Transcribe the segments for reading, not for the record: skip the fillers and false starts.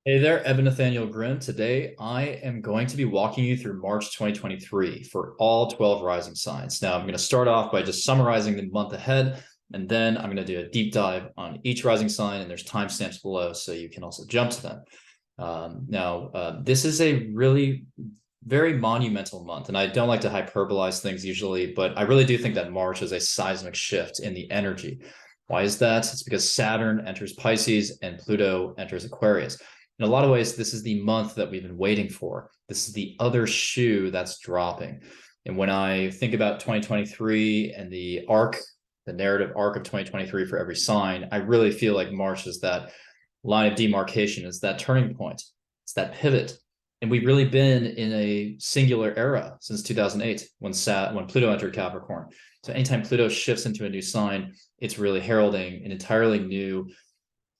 Hey there, Evan Nathaniel Grimm. Today, I am going to be walking you through March 2023 for all 12 rising signs. Now, I'm going to start off by just summarizing the month ahead, and then I'm going to do a deep dive on each rising sign, and there's timestamps below, so you can also jump to them. This is a really very monumental month, and I don't like to hyperbolize things usually, but I really do think that March is a seismic shift in the energy. Why is that? It's because Saturn enters Pisces and Pluto enters Aquarius. In a lot of ways, this is the month that we've been waiting for. This is the other shoe that's dropping. And when I think about 2023 and the arc, the narrative arc of 2023 for every sign, I really feel like March is that line of demarcation, is that turning point, it's that pivot. And we've really been in a singular era since 2008 when Pluto entered Capricorn. So anytime Pluto shifts into a new sign, it's really heralding an entirely new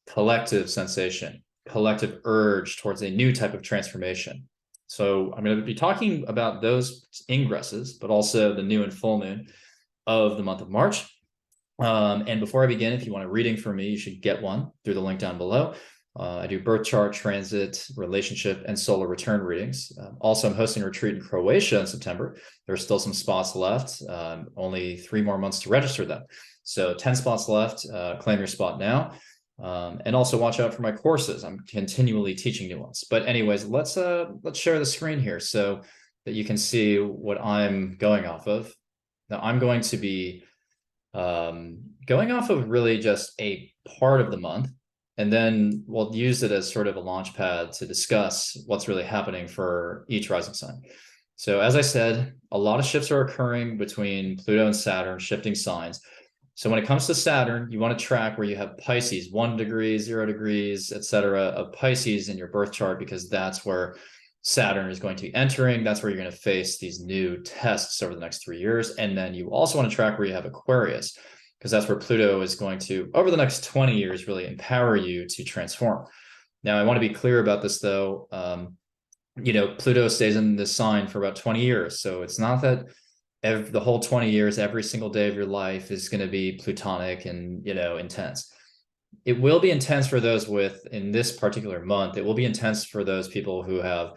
collective sensation, collective urge towards a new type of transformation. So I'm going to be talking about those ingresses, but also the new and full moon of the month of March. And before I begin, if you want a reading from me, you should get one through the link down below. I do birth chart, transit, relationship, and solar return readings. Also, I'm hosting a retreat in Croatia in September. There are still some spots left, only 3 more months to register them. So 10 spots left, claim your spot now. And also watch out for my courses. I'm continually teaching new ones. But anyways, let's share the screen here so that you can see what I'm going off of. Now, I'm going to be going off of really just a part of the month, and then we'll use it as sort of a launch pad to discuss what's really happening for each rising sign. So as I said, a lot of shifts are occurring between Pluto and Saturn, shifting signs. So when it comes to Saturn, you want to track where you have Pisces, 1 degree, 0 degrees, etc., of Pisces in your birth chart, because that's where Saturn is going to be entering. That's where you're going to face these new tests over the next 3 years. And then you also want to track where you have Aquarius, because that's where Pluto is going to, over the next 20 years, really empower you to transform. Now, I want to be clear about this, though. Pluto stays in this sign for about 20 years. So it's not that the whole 20 years, every single day of your life is going to be plutonic and, intense. It will be intense for those in this particular month, it will be intense for those people who have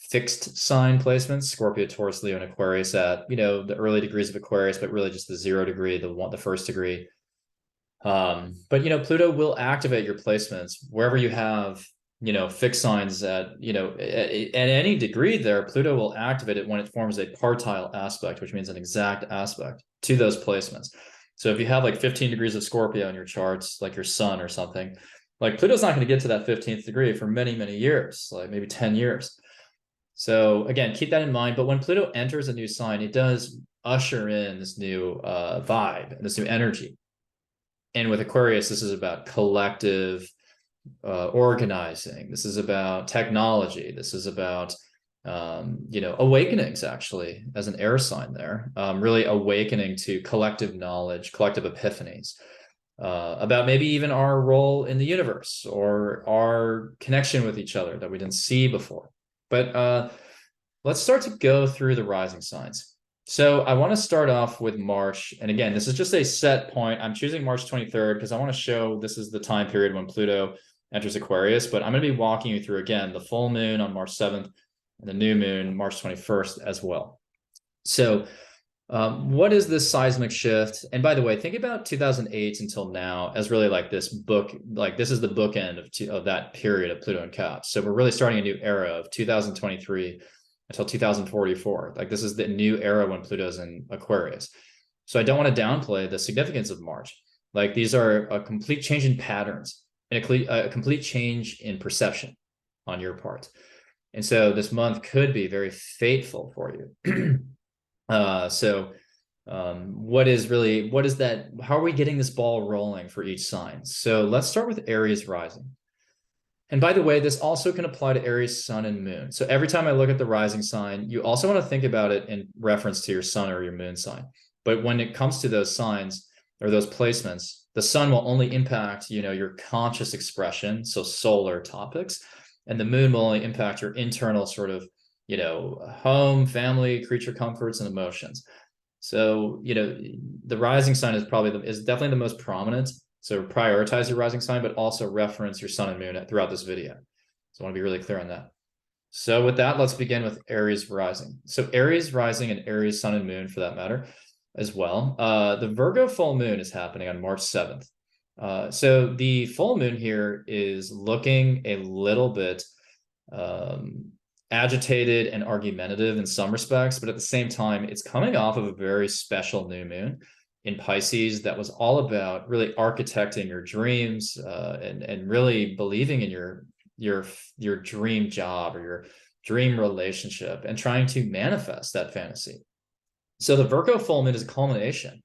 fixed sign placements, Scorpio, Taurus, Leo, and Aquarius at, the early degrees of Aquarius, but really just the 0 degree, the first degree. But, Pluto will activate your placements wherever you have, fixed signs at any degree there. Pluto will activate it when it forms a partile aspect, which means an exact aspect to those placements. So if you have like 15 degrees of Scorpio in your charts, like your sun or something, like Pluto's not going to get to that 15th degree for many, many years, like maybe 10 years. So again, keep that in mind. But when Pluto enters a new sign, it does usher in this new vibe, this new energy. And with Aquarius, this is about collective organizing. This is about technology. This is about awakenings, actually, as an air sign there, really awakening to collective knowledge, collective epiphanies, about maybe even our role in the universe or our connection with each other that we didn't see before. But let's start to go through the rising signs. So I want to start off with March. And again, this is just a set point. I'm choosing March 23rd because I want to show this is the time period when Pluto enters Aquarius, but I'm going to be walking you through, again, the full moon on March 7th and the new moon March 21st as well. So what is this seismic shift? And by the way, think about 2008 until now as really like this book, like this is the bookend of that period of Pluto and Cap. So we're really starting a new era of 2023 until 2044. Like this is the new era when Pluto's in Aquarius. So I don't want to downplay the significance of March. Like these are a complete change in patterns and a complete change in perception on your part. And so this month could be very fateful for you. What is that? How are we getting this ball rolling for each sign? So let's start with Aries rising. And by the way, this also can apply to Aries sun and moon. So every time I look at the rising sign, you also want to think about it in reference to your sun or your moon sign. But when it comes to those signs or those placements, the sun will only impact, your conscious expression, so solar topics, and the moon will only impact your internal sort of, home, family, creature comforts, and emotions. So, the rising sign is definitely the most prominent. So prioritize your rising sign, but also reference your sun and moon throughout this video. So I want to be really clear on that. So with that, let's begin with Aries rising. So Aries rising and Aries sun and moon for that matter as well. The Virgo full moon is happening on March 7th. So the full moon here is looking a little bit agitated and argumentative in some respects, but at the same time, it's coming off of a very special new moon in Pisces that was all about really architecting your dreams and really believing in your dream job or your dream relationship and trying to manifest that fantasy. So the Virgo full moon is a culmination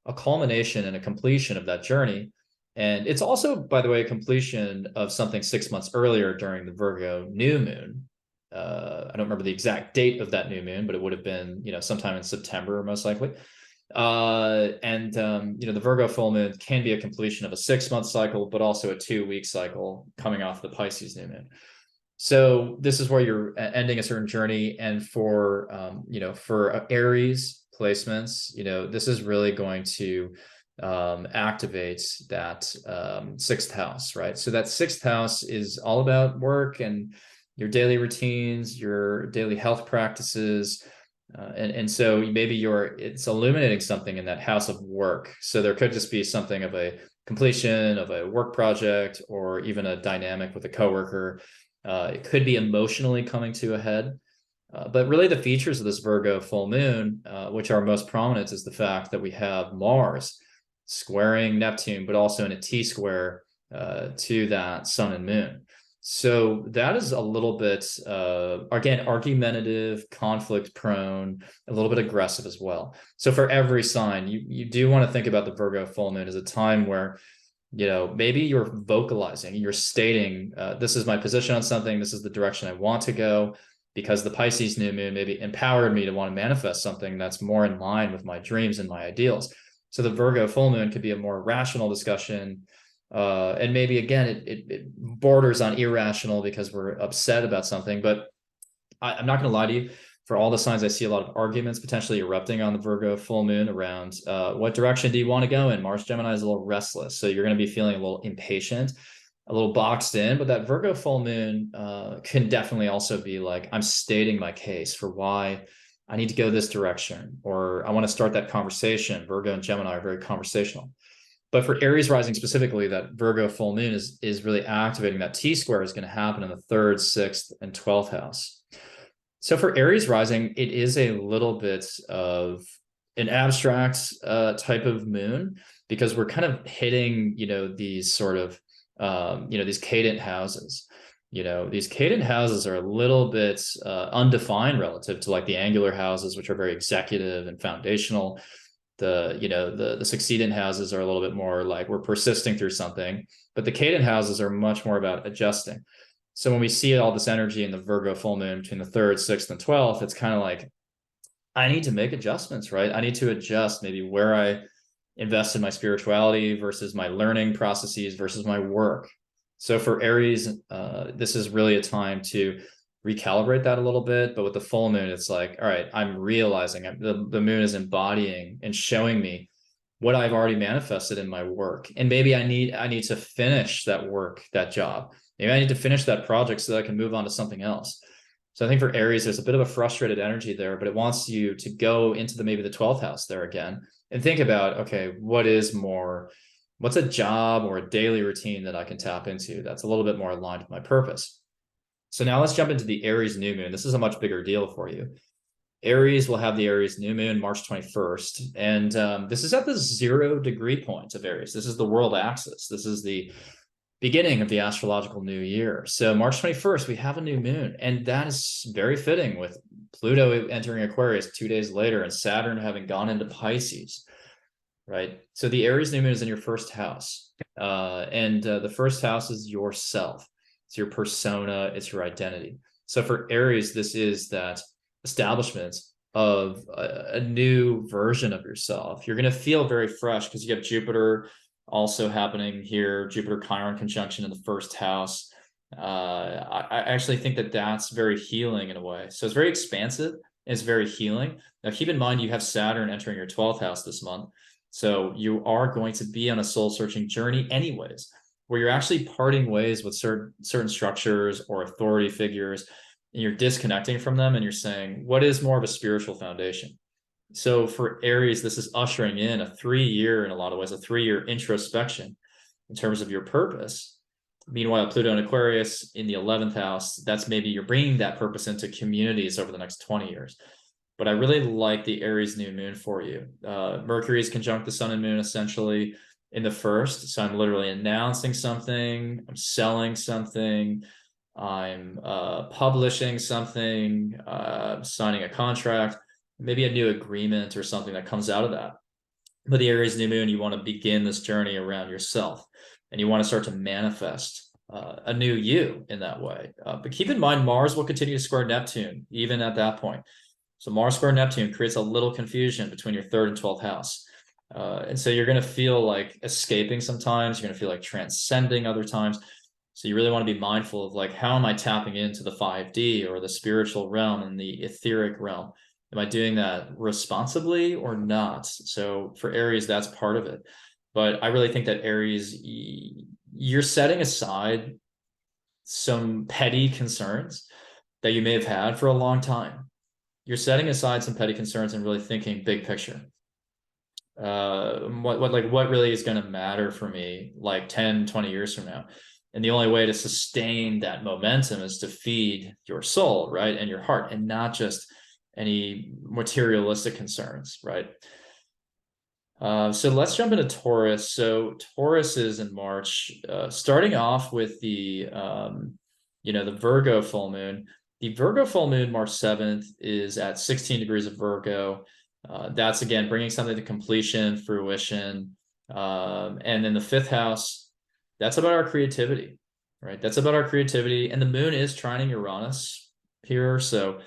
and a completion of that journey. And it's also, by the way, a completion of something 6 months earlier during the Virgo new moon. I don't remember the exact date of that new moon, but it would have been, sometime in September, most likely. The Virgo full moon can be a completion of a 6-month cycle, but also a 2-week cycle coming off the Pisces new moon. So this is where you're ending a certain journey. And for Aries placements, this is really going to activate that 6th house, right? So that 6th house is all about work and your daily routines, your daily health practices. And so maybe it's illuminating something in that house of work. So there could just be something of a completion of a work project or even a dynamic with a coworker. It could be emotionally coming to a head. But really the features of this Virgo full moon, which are most prominent, is the fact that we have Mars squaring Neptune, but also in a T-square to that sun and moon. So that is a little bit, again, argumentative, conflict prone, a little bit aggressive as well. So for every sign, you do want to think about the Virgo full moon as a time where, maybe you're vocalizing, you're stating, this is my position on something, this is the direction I want to go, because the Pisces new moon maybe empowered me to want to manifest something that's more in line with my dreams and my ideals. So the Virgo full moon could be a more rational discussion. And maybe, again, it borders on irrational because we're upset about something. But I'm not going to lie to you. For all the signs, I see a lot of arguments potentially erupting on the Virgo full moon around what direction do you want to go in? Mars Gemini is a little restless. So you're going to be feeling a little impatient, a little boxed in. But that Virgo full moon can definitely also be like, I'm stating my case for why I need to go this direction, or I want to start that conversation. Virgo and Gemini are very conversational. But for Aries rising specifically, that Virgo full moon is really activating that T-square is going to happen in the 3rd, 6th, and 12th house. So for Aries rising, it is a little bit of an abstract type of moon, because we're kind of hitting, these sort of, these cadent houses. These cadent houses are a little bit undefined relative to like the angular houses, which are very executive and foundational. The succeedent houses are a little bit more like we're persisting through something, but the cadent houses are much more about adjusting. So when we see all this energy in the Virgo full moon between the 3rd, 6th, and 12th, it's kind of like, I need to make adjustments, right? I need to adjust maybe where I invest in my spirituality versus my learning processes versus my work. So for Aries, this is really a time to recalibrate that a little bit. But with the full moon, it's like, all right, I'm realizing the moon is embodying and showing me what I've already manifested in my work. And maybe I need to finish that work, that job. Maybe I need to finish that project so that I can move on to something else. So I think for Aries, there's a bit of a frustrated energy there, but it wants you to go into maybe the 12th house there again and think about, okay, what's a job or a daily routine that I can tap into that's a little bit more aligned with my purpose. So now let's jump into the Aries new moon. This is a much bigger deal for you. Aries will have the Aries new moon March 21st. And this is at the 0 degree point of Aries. This is the world axis. This is the beginning of the astrological new year. So March 21st, we have a new moon. And that is very fitting with Pluto entering Aquarius 2 days later and Saturn having gone into Pisces, right? So the Aries new moon is in your 1st house. The 1st house is yourself. It's your persona. It's your identity. So for Aries, this is that establishment of a new version of yourself. You're going to feel very fresh because you have Jupiter also happening here, Jupiter Chiron conjunction in the 1st house. I actually think that that's very healing in a way. So it's very expansive. It's very healing. Now, keep in mind, you have Saturn entering your 12th house this month. So you are going to be on a soul searching journey anyways. where you're actually parting ways with certain structures or authority figures, and you're disconnecting from them, and you're saying, what is more of a spiritual foundation? So for Aries, this is ushering in a 3-year, in a lot of ways, a 3-year introspection in terms of your purpose. Meanwhile, Pluto and Aquarius in the 11th house, that's maybe you're bringing that purpose into communities over the next 20 years. But I really like the Aries new moon for you. Mercury is conjunct the sun and moon essentially in the first. So I'm literally announcing something, I'm selling something, I'm publishing something, signing a contract, maybe a new agreement or something that comes out of that. But the Aries new moon, you want to begin this journey around yourself, and you want to start to manifest a new you in that way. But keep in mind, Mars will continue to square Neptune even at that point. So Mars square Neptune creates a little confusion between your 3rd and 12th house. And so you're going to feel like escaping sometimes. You're going to feel like transcending other times. So you really want to be mindful of like, how am I tapping into the 5D or the spiritual realm and the etheric realm? Am I doing that responsibly or not? So for Aries, that's part of it. But I really think that Aries, you're setting aside some petty concerns that you may have had for a long time. You're setting aside some petty concerns and really thinking big picture. What really is going to matter for me like 10, 20 years from now? And the only way to sustain that momentum is to feed your soul, right? And your heart, and not just any materialistic concerns, right? So let's jump into Taurus. So Taurus is in March, starting off with the Virgo full moon. The Virgo full moon, March 7th, is at 16 degrees of Virgo. That's, again, bringing something to completion, fruition. And then the 5th house, that's about our creativity, right? That's about our creativity. And the moon is trining Uranus here. So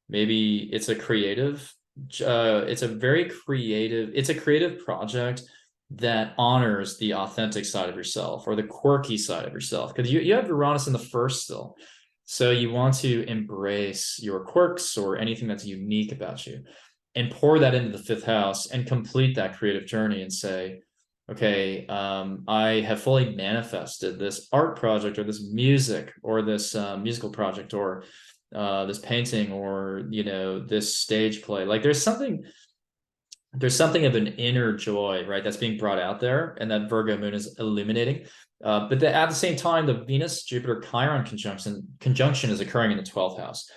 maybe it's a creative, it's a creative project that honors the authentic side of yourself or the quirky side of yourself. Because you have Uranus in the first still. So you want to embrace your quirks or anything that's unique about you and pour that into the 5th house and complete that creative journey and say, okay, I have fully manifested this art project or this music or this musical project or this painting or, this stage play. Like there's something of an inner joy, right? That's being brought out there, and that Virgo moon is illuminating. But at the same time, the Venus Jupiter Chiron conjunction is occurring in the 12th house.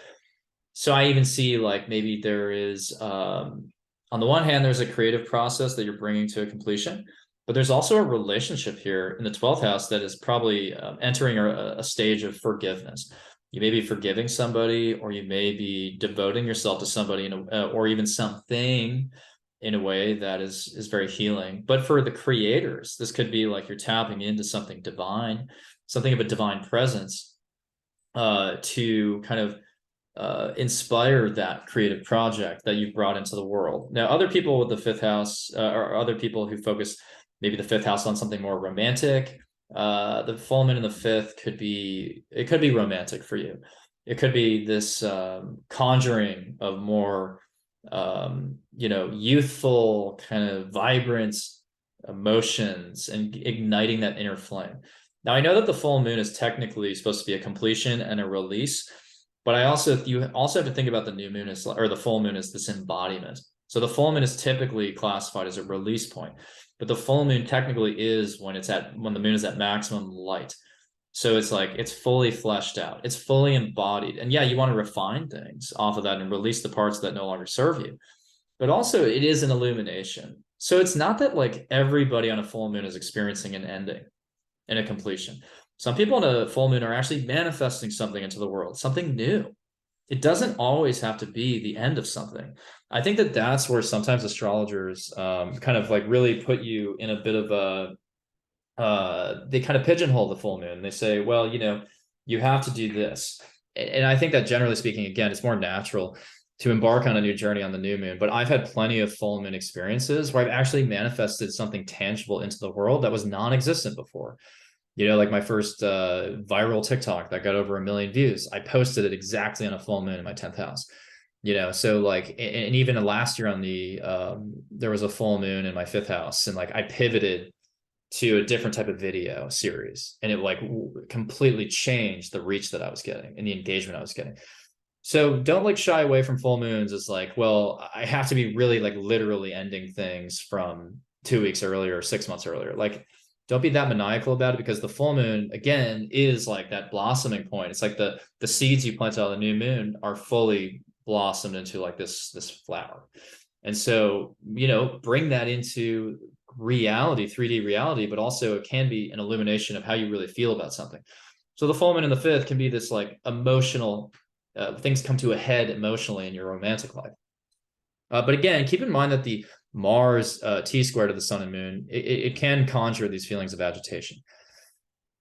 So I even see like maybe there is, on the one hand, there's a creative process that you're bringing to a completion, but there's also a relationship here in the 12th house that is probably entering a stage of forgiveness. You may be forgiving somebody, or you may be devoting yourself to somebody or even something in a way that is very healing. But for the creators, this could be like you're tapping into something divine, something of a divine presence, to kind of inspire that creative project that you've brought into the world. Now, other people with the 5th house, or other people who focus maybe the 5th house on something more romantic, the full moon in the 5th could be romantic for you. It could be this conjuring of more youthful, kind of vibrant emotions and igniting that inner flame. Now, I know that the full moon is technically supposed to be a completion and a release, but you also have to think about the new moon or the full moon as this embodiment. So the full moon is typically classified as a release point, but the full moon technically is when the moon is at maximum light. So it's like it's fully fleshed out, it's fully embodied. And yeah, you want to refine things off of that and release the parts that no longer serve you. But also it is an illumination. So it's not that like everybody on a full moon is experiencing an ending and a completion. Some people on a full moon are actually manifesting something into the world, something new. It doesn't always have to be the end of something. I think that that's where sometimes astrologers kind of like really put you in a bit of they kind of pigeonhole the full moon. They say, well, you have to do this. And I think that generally speaking, again, it's more natural to embark on a new journey on the new moon. But I've had plenty of full moon experiences where I've actually manifested something tangible into the world that was non-existent before. Like my first viral TikTok that got over 1 million views, I posted it exactly on a full moon in my 10th house. So like, and even last year on there was a full moon in my 5th house, and like I pivoted to a different type of video series, and it like completely changed the reach that I was getting and the engagement I was getting. So don't like shy away from full moons as like, well, I have to be really like literally ending things from 2 weeks earlier or 6 months earlier. Like, don't be that maniacal about it, because the full moon again is like that blossoming point. It's like the seeds you plant out of the new moon are fully blossomed into like this flower. And so, bring that into reality, 3D reality, but also it can be an illumination of how you really feel about something. So the full moon in the fifth can be this like emotional, things come to a head emotionally in your romantic life. But again, keep in mind that the Mars T-square to the sun and moon, it can conjure these feelings of agitation.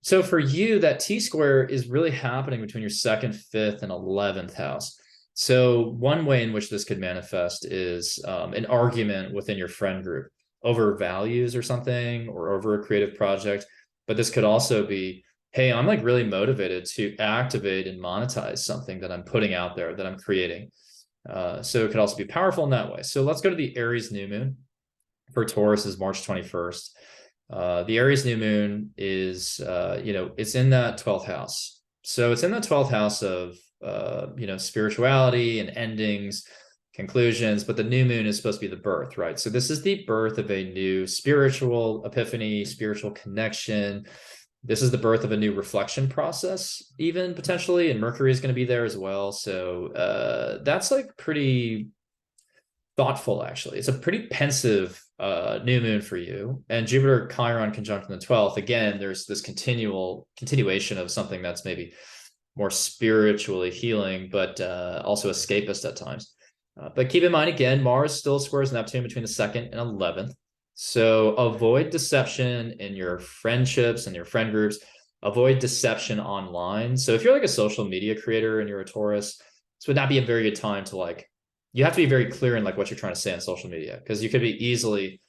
So for you, that T-square is really happening between your second, fifth, and 11th house. So one way in which this could manifest is an argument within your friend group over values or something, or over a creative project. But this could also be, hey, I'm like really motivated to activate and monetize something that I'm putting out there, that I'm creating. So it could also be powerful in that way. So let's go to the Aries new moon. For Taurus is March 21st. The Aries new moon is, it's in that 12th house. So it's in the 12th house of, spirituality and endings, conclusions, but the new moon is supposed to be the birth, right? So this is the birth of a new spiritual epiphany, spiritual connection. This is the birth of a new reflection process, even potentially, and Mercury is going to be there as well. So that's like pretty thoughtful, actually. It's a pretty pensive new moon for you. And Jupiter Chiron conjunct in the 12th, again, there's this continuation of something that's maybe more spiritually healing, but also escapist at times. But keep in mind, again, Mars still squares Neptune between the 2nd and 11th. So avoid deception in your friendships and your friend groups. Avoid deception online. So if you're like a social media creator and you're a Taurus, this would not be a very good time to like, you have to be very clear in like what you're trying to say on social media, because you could be easily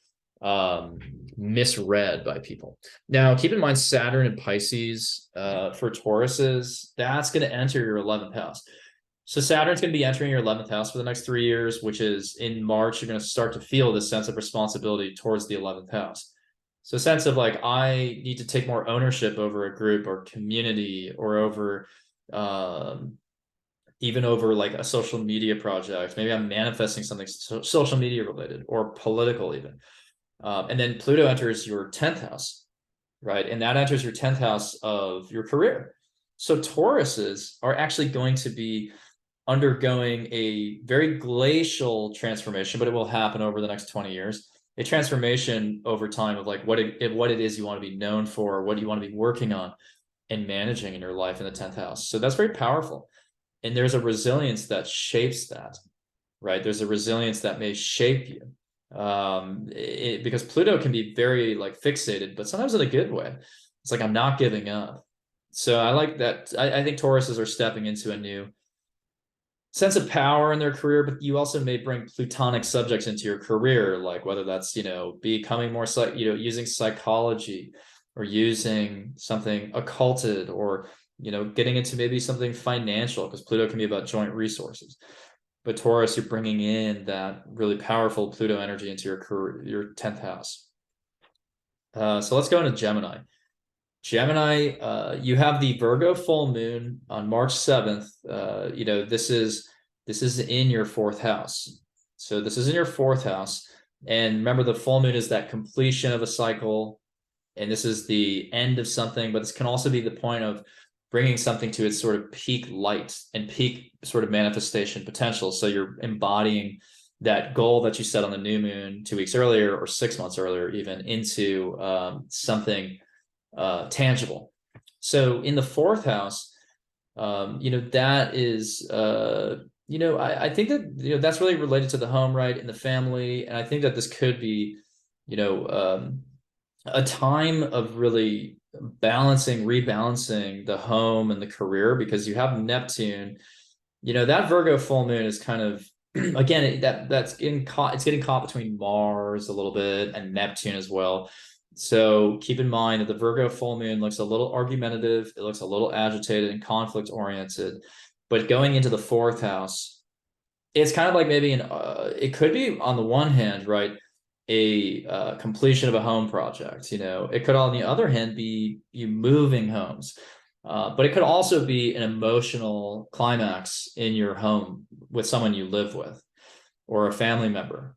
misread by people. Now, keep in mind, Saturn and Pisces for Tauruses, that's going to enter your 11th house. So Saturn's going to be entering your 11th house for the next 3 years, which is in March, you're going to start to feel this sense of responsibility towards the 11th house. So a sense of like, I need to take more ownership over a group or community, or over even over like a social media project. Maybe I'm manifesting something social media related or political even. And then Pluto enters your 10th house, right? And that enters your 10th house of your career. So Tauruses are actually going to be undergoing a very glacial transformation, but it will happen over the next 20 years. A transformation over time of like what it is you want to be known for, what do you want to be working on and managing in your life in the 10th house. So that's very powerful. And there's a resilience that shapes that, right? There's a resilience that may shape you. Because Pluto can be very like fixated, but sometimes in a good way. It's like, I'm not giving up. So I like that. I think Tauruses are stepping into a new sense of power in their career, but you also may bring plutonic subjects into your career, like whether that's, becoming more, using psychology, or using something occulted, or, getting into maybe something financial, because Pluto can be about joint resources. But Taurus, you're bringing in that really powerful Pluto energy into your career, your 10th house. So let's go into Gemini. Gemini, you have the Virgo full moon on March 7th. This is in your 4th house. So this is in your 4th house. And remember, the full moon is that completion of a cycle. And this is the end of something, but this can also be the point of bringing something to its sort of peak light and peak sort of manifestation potential. So you're embodying that goal that you set on the new moon 2 weeks earlier, or 6 months earlier, even into something tangible. So in the 4th house, that is, I think that, that's really related to the home, right? And the family. And I think that this could be, a time of really rebalancing the home and the career, because you have Neptune, that Virgo full moon is kind of, again, it's getting caught between Mars a little bit and Neptune as well. So keep in mind that the Virgo full moon looks a little argumentative. It looks a little agitated and conflict oriented, but going into the 4th house, it's kind of like maybe it could be on the one hand, right? a completion of a home project. You know, it could, on the other hand, be you moving homes. But it could also be an emotional climax in your home with someone you live with or a family member,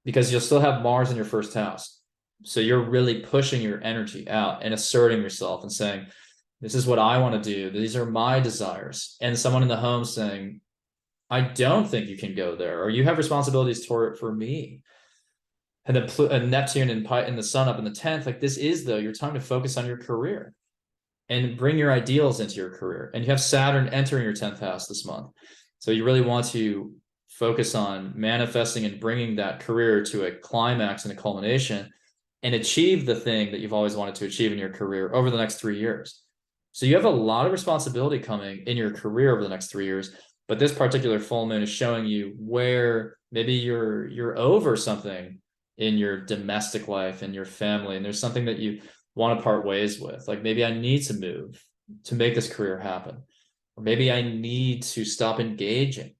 because you'll still have Mars in your first house. So you're really pushing your energy out and asserting yourself and saying, this is what I want to do. These are my desires. And someone in the home saying, I don't think you can go there, or you have responsibilities for me. And then Neptune and the sun up in the 10th, like this is though your time to focus on your career and bring your ideals into your career. And you have Saturn entering your 10th house this month. So you really want to focus on manifesting and bringing that career to a climax and a culmination and achieve the thing that you've always wanted to achieve in your career over the next 3 years. So you have a lot of responsibility coming in your career over the next 3 years, but this particular full moon is showing you where maybe you're over something in your domestic life and your family, and there's something that you want to part ways with. Like maybe I need to move to make this career happen, or maybe I need to stop engaging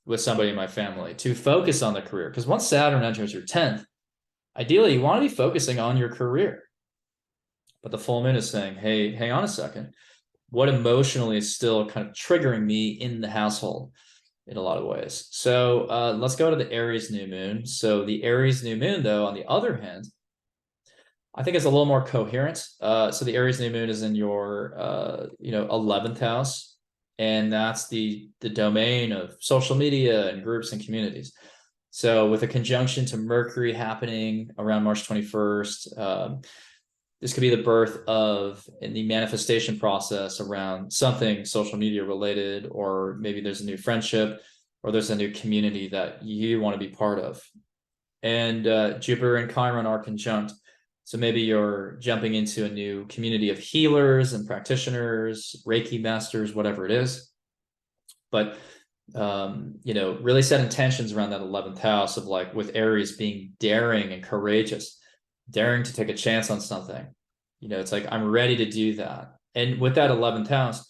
with somebody in my family to focus on the career. Because once Saturn enters your 10th, ideally you want to be focusing on your career. But the full moon is saying, hey, hang on a second. What emotionally is still kind of triggering me in the household in a lot of ways? So let's go to the Aries new moon. So the Aries new moon, though, on the other hand, I think it's a little more coherent. So the Aries new moon is in your 11th house. And that's the domain of social media and groups and communities. So with a conjunction to Mercury happening around March 21st, this could be the birth of in the manifestation process around something social media related, or maybe there's a new friendship or there's a new community that you want to be part of. And Jupiter and Chiron are conjunct. So maybe you're jumping into a new community of healers and practitioners, Reiki masters, whatever it is. But, really set intentions around that 11th house of like with Aries being daring and courageous, daring to take a chance on something. It's like, I'm ready to do that. And with that 11th house,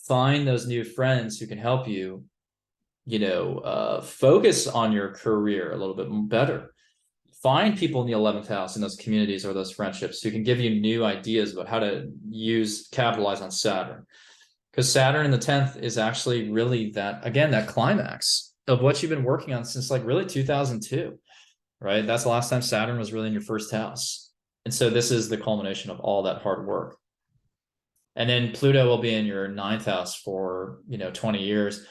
find those new friends who can help you, focus on your career a little bit better. Find people in the 11th house in those communities or those friendships who can give you new ideas about how to capitalize on Saturn. Because Saturn in the 10th is actually really that climax of what you've been working on since like really 2002, right? That's the last time Saturn was really in your first house. And so this is the culmination of all that hard work. And then Pluto will be in your 9th house for, 20 years.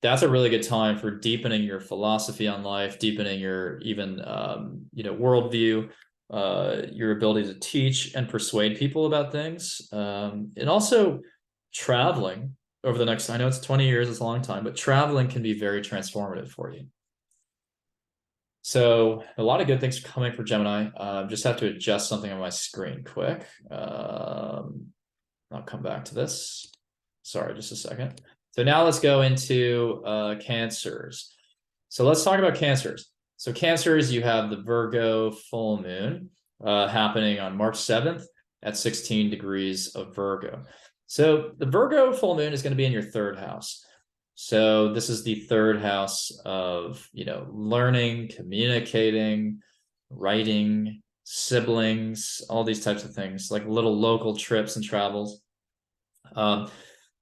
That's a really good time for deepening your philosophy on life, deepening your even, worldview, your ability to teach and persuade people about things. And also traveling over the next, I know it's 20 years, it's a long time, but traveling can be very transformative for you. So a lot of good things coming for Gemini. Just have to adjust something on my screen quick. I'll come back to this. Sorry, just a second. So now let's go into Cancers. So let's talk about Cancers. So Cancers, you have the Virgo full moon happening on March 7th at 16 degrees of Virgo. So the Virgo full moon is going to be in your 3rd house. So this is the 3rd house of, learning, communicating, writing, siblings, all these types of things, like little local trips and travels.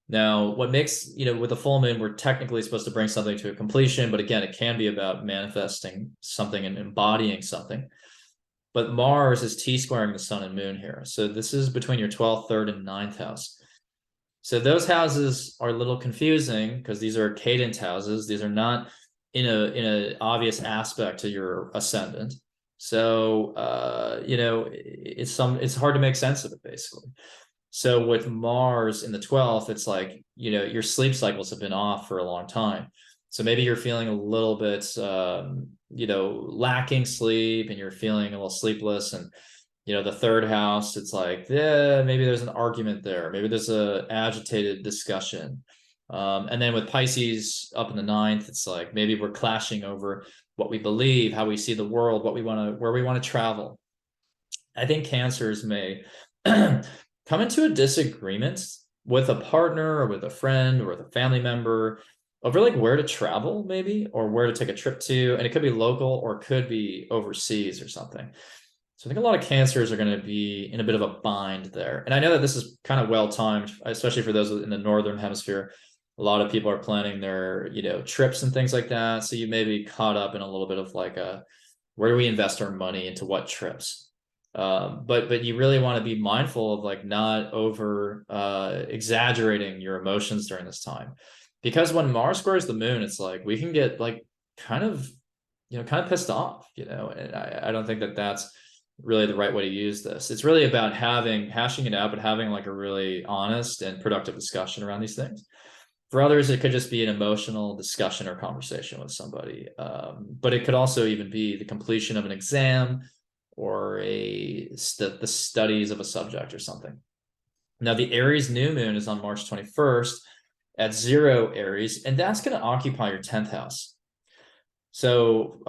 Now, what makes, with the full moon, we're technically supposed to bring something to a completion, but again, it can be about manifesting something and embodying something. But Mars is T-squaring the sun and moon here. So this is between your 12th, 3rd, and 9th house. So those houses are a little confusing because these are cadent houses. These are not in a obvious aspect to your ascendant. So, it's hard to make sense of it, basically. So with Mars in the 12th, it's like, your sleep cycles have been off for a long time. So maybe you're feeling a little bit, lacking sleep, and you're feeling a little sleepless. And, the 3rd house, it's like, maybe there's an argument there. Maybe there's a agitated discussion. And then with Pisces up in the 9th, it's like, maybe we're clashing over what we believe, how we see the world, where we want to travel. I think Cancers may come into a disagreement with a partner or with a friend or with a family member over like where to travel maybe, or where to take a trip to. And it could be local or it could be overseas or something. So I think a lot of Cancers are going to be in a bit of a bind there. And I know that this is kind of well timed, especially for those in the Northern Hemisphere. A lot of people are planning their, trips and things like that. So you may be caught up in a little bit of like where do we invest our money into what trips? But you really want to be mindful of like not over exaggerating your emotions during this time, because when Mars squares the moon, it's like we can get like kind of pissed off, and I don't think that that's really the right way to use this. It's really about hashing it out, but having like a really honest and productive discussion around these things. For others, it could just be an emotional discussion or conversation with somebody. But it could also even be the completion of an exam or the studies of a subject or something. Now, the Aries new moon is on March 21st at 0 Aries, and that's going to occupy your 10th house. So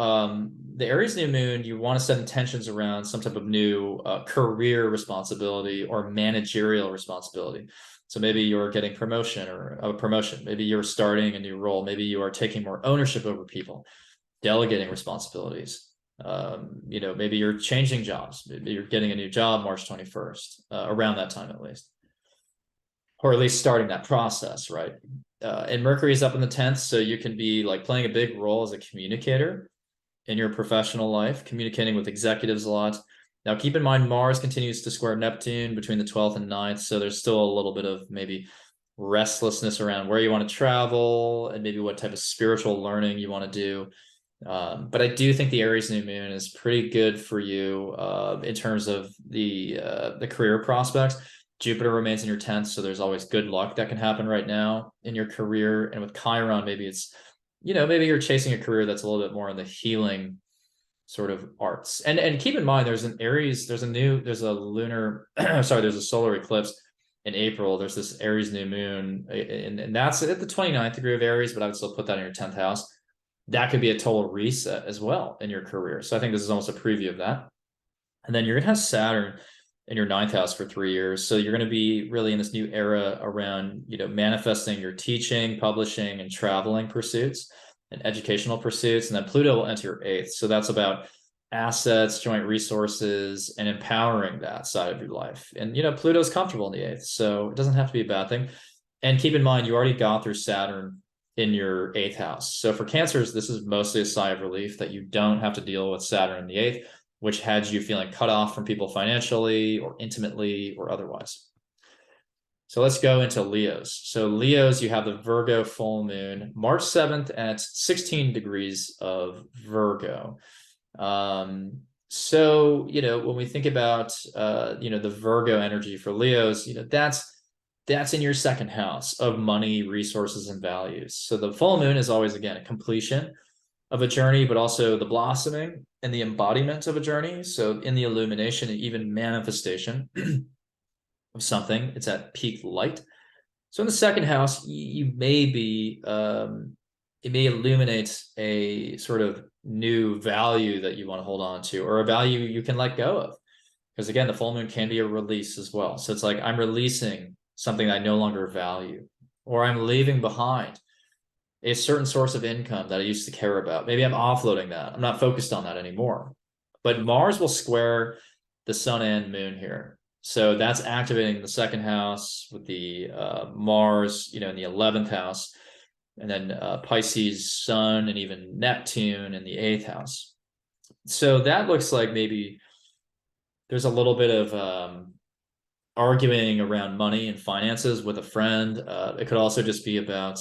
the Aries new moon, you want to set intentions around some type of new career responsibility or managerial responsibility. So maybe you're getting promotion or a promotion. Maybe you're starting a new role. Maybe you are taking more ownership over people, delegating responsibilities. Maybe you're changing jobs. Maybe you're getting a new job March 21st, around that time at least. Or at least starting that process, right? And Mercury is up in the 10th, so you can be like playing a big role as a communicator in your professional life, communicating with executives a lot. Now, keep in mind, Mars continues to square Neptune between the 12th and 9th, so there's still a little bit of maybe restlessness around where you want to travel and maybe what type of spiritual learning you want to do. But I do think the Aries new moon is pretty good for you in terms of the career prospects. Jupiter remains in your 10th, so there's always good luck that can happen right now in your career. And with Chiron, maybe it's, maybe you're chasing a career that's a little bit more in the healing sort of arts. And keep in mind, there's an Aries, there's a lunar, sorry, there's a solar eclipse in April. There's this Aries new moon, and that's at the 29th degree of Aries, but I would still put that in your 10th house. That could be a total reset as well in your career. So I think this is almost a preview of that. And then you're going to have Saturn in your 9th house for 3 years. So you're going to be really in this new era around, manifesting your teaching, publishing, and traveling pursuits and educational pursuits. And then Pluto will enter your 8th. So that's about assets, joint resources, and empowering that side of your life. And, Pluto's comfortable in the 8th, so it doesn't have to be a bad thing. And keep in mind, you already got through Saturn in your 8th house. So for Cancers, this is mostly a sigh of relief that you don't have to deal with Saturn in the 8th, which had you feeling cut off from people financially or intimately or otherwise. So let's go into Leos. So Leos, you have the Virgo full moon, March 7th at 16 degrees of Virgo. So, when we think about, the Virgo energy for Leos, that's in your 2nd house of money, resources, and values. So the full moon is always, again, a completion of a journey, but also the blossoming and the embodiment of a journey. So in the illumination and even manifestation of something, it's at peak light. So in the 2nd house, you may be, it may illuminate a sort of new value that you want to hold on to, or a value you can let go of. Because again, the full moon can be a release as well. So it's like I'm releasing something I no longer value, or I'm leaving behind a certain source of income that I used to care about. Maybe I'm offloading that. I'm not focused on that anymore. But Mars will square the sun and moon here. So that's activating the 2nd house with the Mars, in the 11th house, and then Pisces, sun, and even Neptune in the 8th house. So that looks like maybe there's a little bit of arguing around money and finances with a friend. It could also just be about,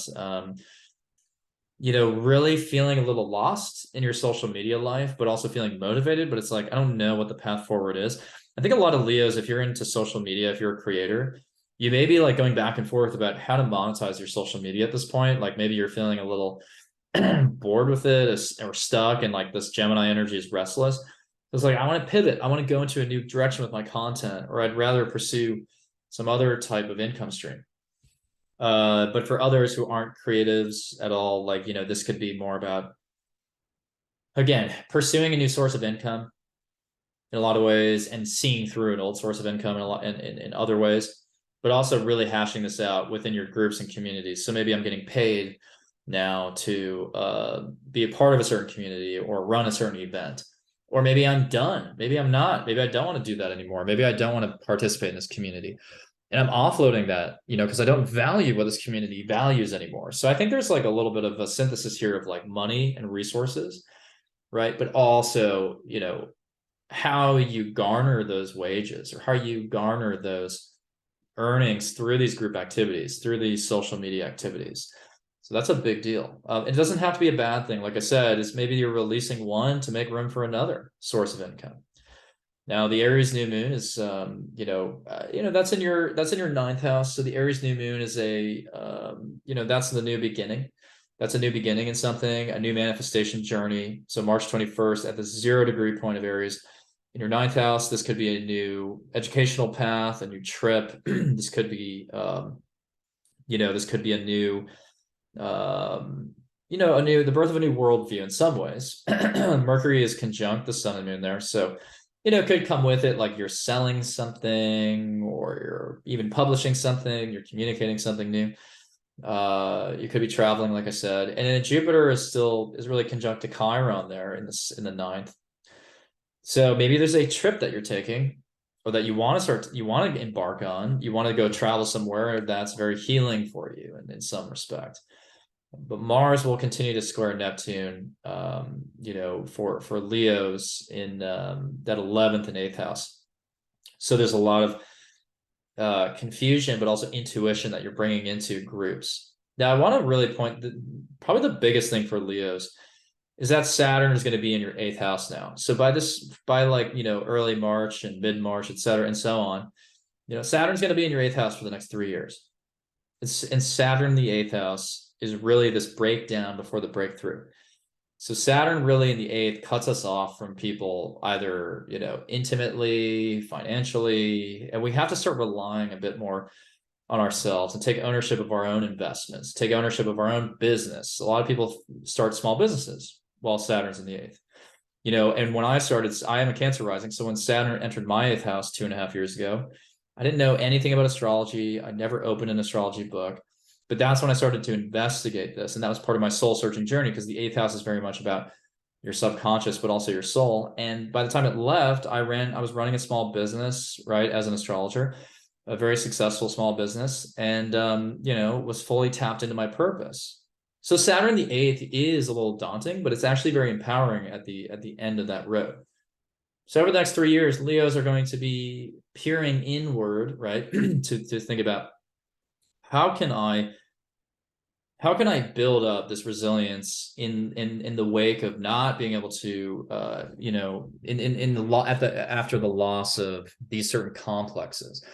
really feeling a little lost in your social media life, but also feeling motivated. But it's like, I don't know what the path forward is. I think a lot of Leos, if you're into social media, if you're a creator, you may be like going back and forth about how to monetize your social media at this point. Like maybe you're feeling a little bored with it or stuck, and like this Gemini energy is restless. It's like, I want to pivot. I want to go into a new direction with my content, or I'd rather pursue some other type of income stream. But for others who aren't creatives at all, like, this could be more about, again, pursuing a new source of income in a lot of ways and seeing through an old source of income in other ways, but also really hashing this out within your groups and communities. So maybe I'm getting paid now to be a part of a certain community or run a certain event. Or maybe I'm done. Maybe I'm not. Maybe I don't want to do that anymore. Maybe I don't want to participate in this community. And I'm offloading that, because I don't value what this community values anymore. So I think there's like a little bit of a synthesis here of like money and resources, right? But also, how you garner those wages or how you garner those earnings through these group activities, through these social media activities. So that's a big deal. It doesn't have to be a bad thing. Like I said, it's maybe you're releasing one to make room for another source of income. Now the Aries new moon is, that's in your ninth house. So the Aries new moon is that's the new beginning. That's a new beginning in something, a new manifestation journey. So March 21st at the 0-degree point of Aries in your ninth house, this could be a new educational path, a new trip. This could be, this could be a new, the birth of a new worldview in some ways. Mercury is conjunct the sun and moon there. So, it could come with it, like you're selling something or you're even publishing something, you're communicating something new. You could be traveling, like I said. And then Jupiter is really conjunct to Chiron there in the ninth. So maybe there's a trip that you're taking or that you want to embark on. You want to go travel somewhere that's very healing for you in some respect. But Mars will continue to square Neptune, for Leos in that 11th and 8th house. So there's a lot of confusion, but also intuition that you're bringing into groups. Now, I want to really point probably the biggest thing for Leos is that Saturn is going to be in your 8th house now. So by early March and mid-March, et cetera, and so on, Saturn's going to be in your 8th house for the next 3 years. And Saturn, the 8th house, is really this breakdown before the breakthrough. So Saturn really in the 8th cuts us off from people either, intimately, financially, and we have to start relying a bit more on ourselves and take ownership of our own investments, take ownership of our own business. A lot of people start small businesses while Saturn's in the 8th. And when I started, I am a Cancer rising. So when Saturn entered my 8th house 2.5 years ago, I didn't know anything about astrology. I never opened an astrology book. But that's when I started to investigate this. And that was part of my soul searching journey, because the 8th house is very much about your subconscious, but also your soul. And by the time it left, I was running a small business, right, as an astrologer, a very successful small business, and, was fully tapped into my purpose. So Saturn the 8th is a little daunting, but it's actually very empowering at the end of that road. So over the next 3 years, Leos are going to be peering inward, right, to think about, how can I build up this resilience in the wake of not being able to, after the loss of these certain complexes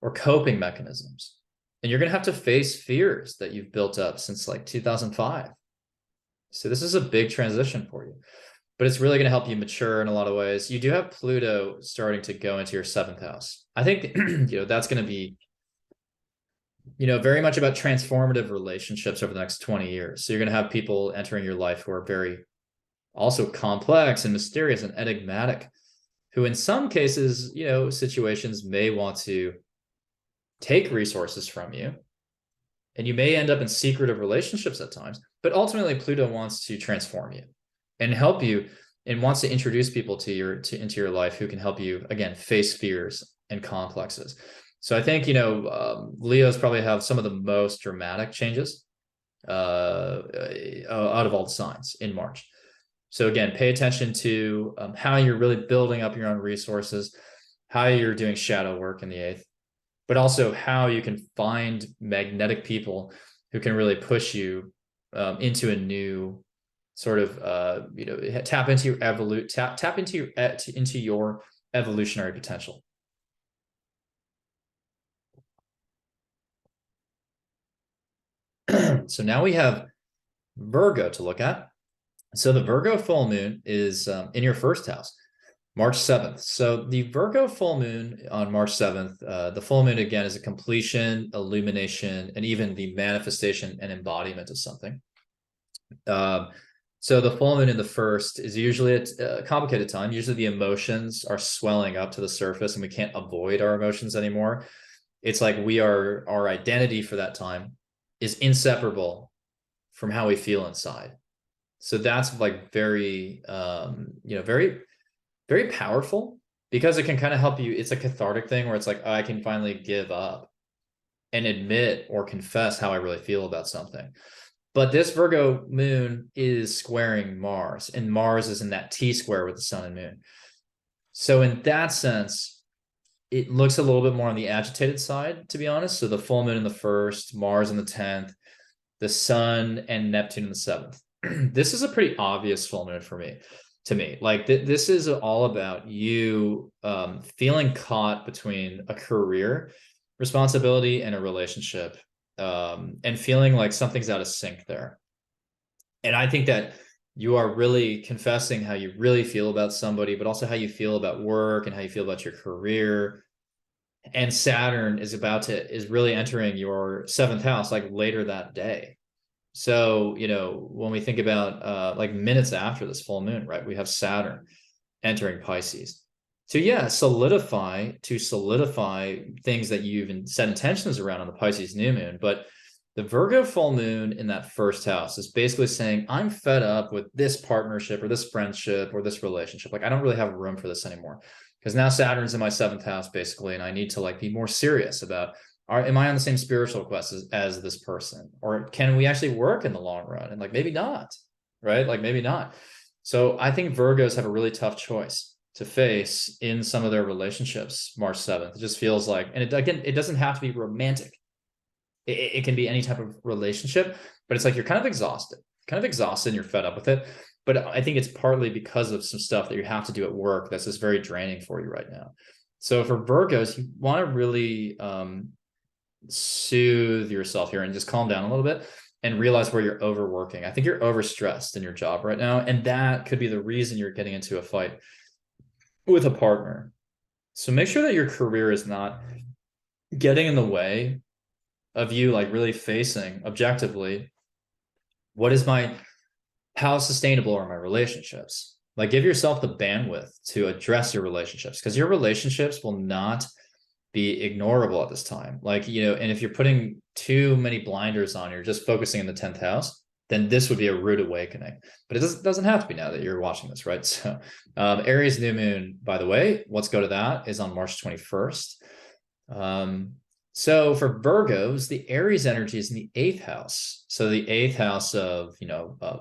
or coping mechanisms. And you're going to have to face fears that you've built up since like 2005. So this is a big transition for you, but it's really going to help you mature in a lot of ways. You do have Pluto starting to go into your 7th house. I think, that's going to be, very much about transformative relationships over the next 20 years. So you're going to have people entering your life who are very also complex and mysterious and enigmatic, who in some cases, situations may want to take resources from you. And you may end up in secretive relationships at times, but ultimately Pluto wants to transform you and help you and wants to introduce people into your life who can help you, again, face fears and complexes. So I think, Leos probably have some of the most dramatic changes out of all the signs in March. So again, pay attention to how you're really building up your own resources, how you're doing shadow work in the 8th, but also how you can find magnetic people who can really push you into a new sort of, tap into your evolutionary potential. So now we have Virgo to look at. So the Virgo full moon is in your 1st house, March 7th. So the Virgo full moon on March 7th, the full moon again is a completion, illumination, and even the manifestation and embodiment of something. So the full moon in the 1st is usually a complicated time. Usually the emotions are swelling up to the surface and we can't avoid our emotions anymore. It's like our identity for that time is inseparable from how we feel inside. So that's like very, very, very powerful, because it can kind of help you. It's a cathartic thing where it's like, oh, I can finally give up and admit or confess how I really feel about something. But this Virgo moon is squaring Mars, and Mars is in that T square with the sun and moon. So in that sense, it looks a little bit more on the agitated side, to be honest. So the full moon in the first, Mars in the 10th, the sun and Neptune in the 7th. This is a pretty obvious full moon for me, to me. Like this is all about you feeling caught between a career responsibility and a relationship, and feeling like something's out of sync there. And I think that you are really confessing how you really feel about somebody, but also how you feel about work and how you feel about your career. And Saturn is really entering your 7th house, like later that day. So, when we think about like minutes after this full moon, right, we have Saturn entering Pisces. So yeah, solidify things that you've set intentions around on the Pisces new moon. But the Virgo full moon in that first house is basically saying, I'm fed up with this partnership or this friendship or this relationship. Like, I don't really have room for this anymore, because now Saturn's in my 7th house, basically, and I need to like be more serious about, am I on the same spiritual quest as this person? Or can we actually work in the long run? And like, maybe not, right? Like, maybe not. So I think Virgos have a really tough choice to face in some of their relationships March 7th. It just feels like, and it doesn't have to be romantic. It can be any type of relationship, but it's like you're kind of exhausted and you're fed up with it. But I think it's partly because of some stuff that you have to do at work that's just very draining for you right now. So for Virgos, you want to really soothe yourself here and just calm down a little bit and realize where you're overworking. I think you're overstressed in your job right now, and that could be the reason you're getting into a fight with a partner. So make sure that your career is not getting in the way of you like really facing objectively, how sustainable are my relationships? Like, give yourself the bandwidth to address your relationships, because your relationships will not be ignorable at this time. Like, and if you're putting too many blinders on, you're just focusing in the 10th house, then this would be a rude awakening. But it doesn't have to be now that you're watching this, right? So Aries new moon, by the way, let's go to that, is on March 21st. So for Virgos, the Aries energy is in the 8th house. So the 8th house of,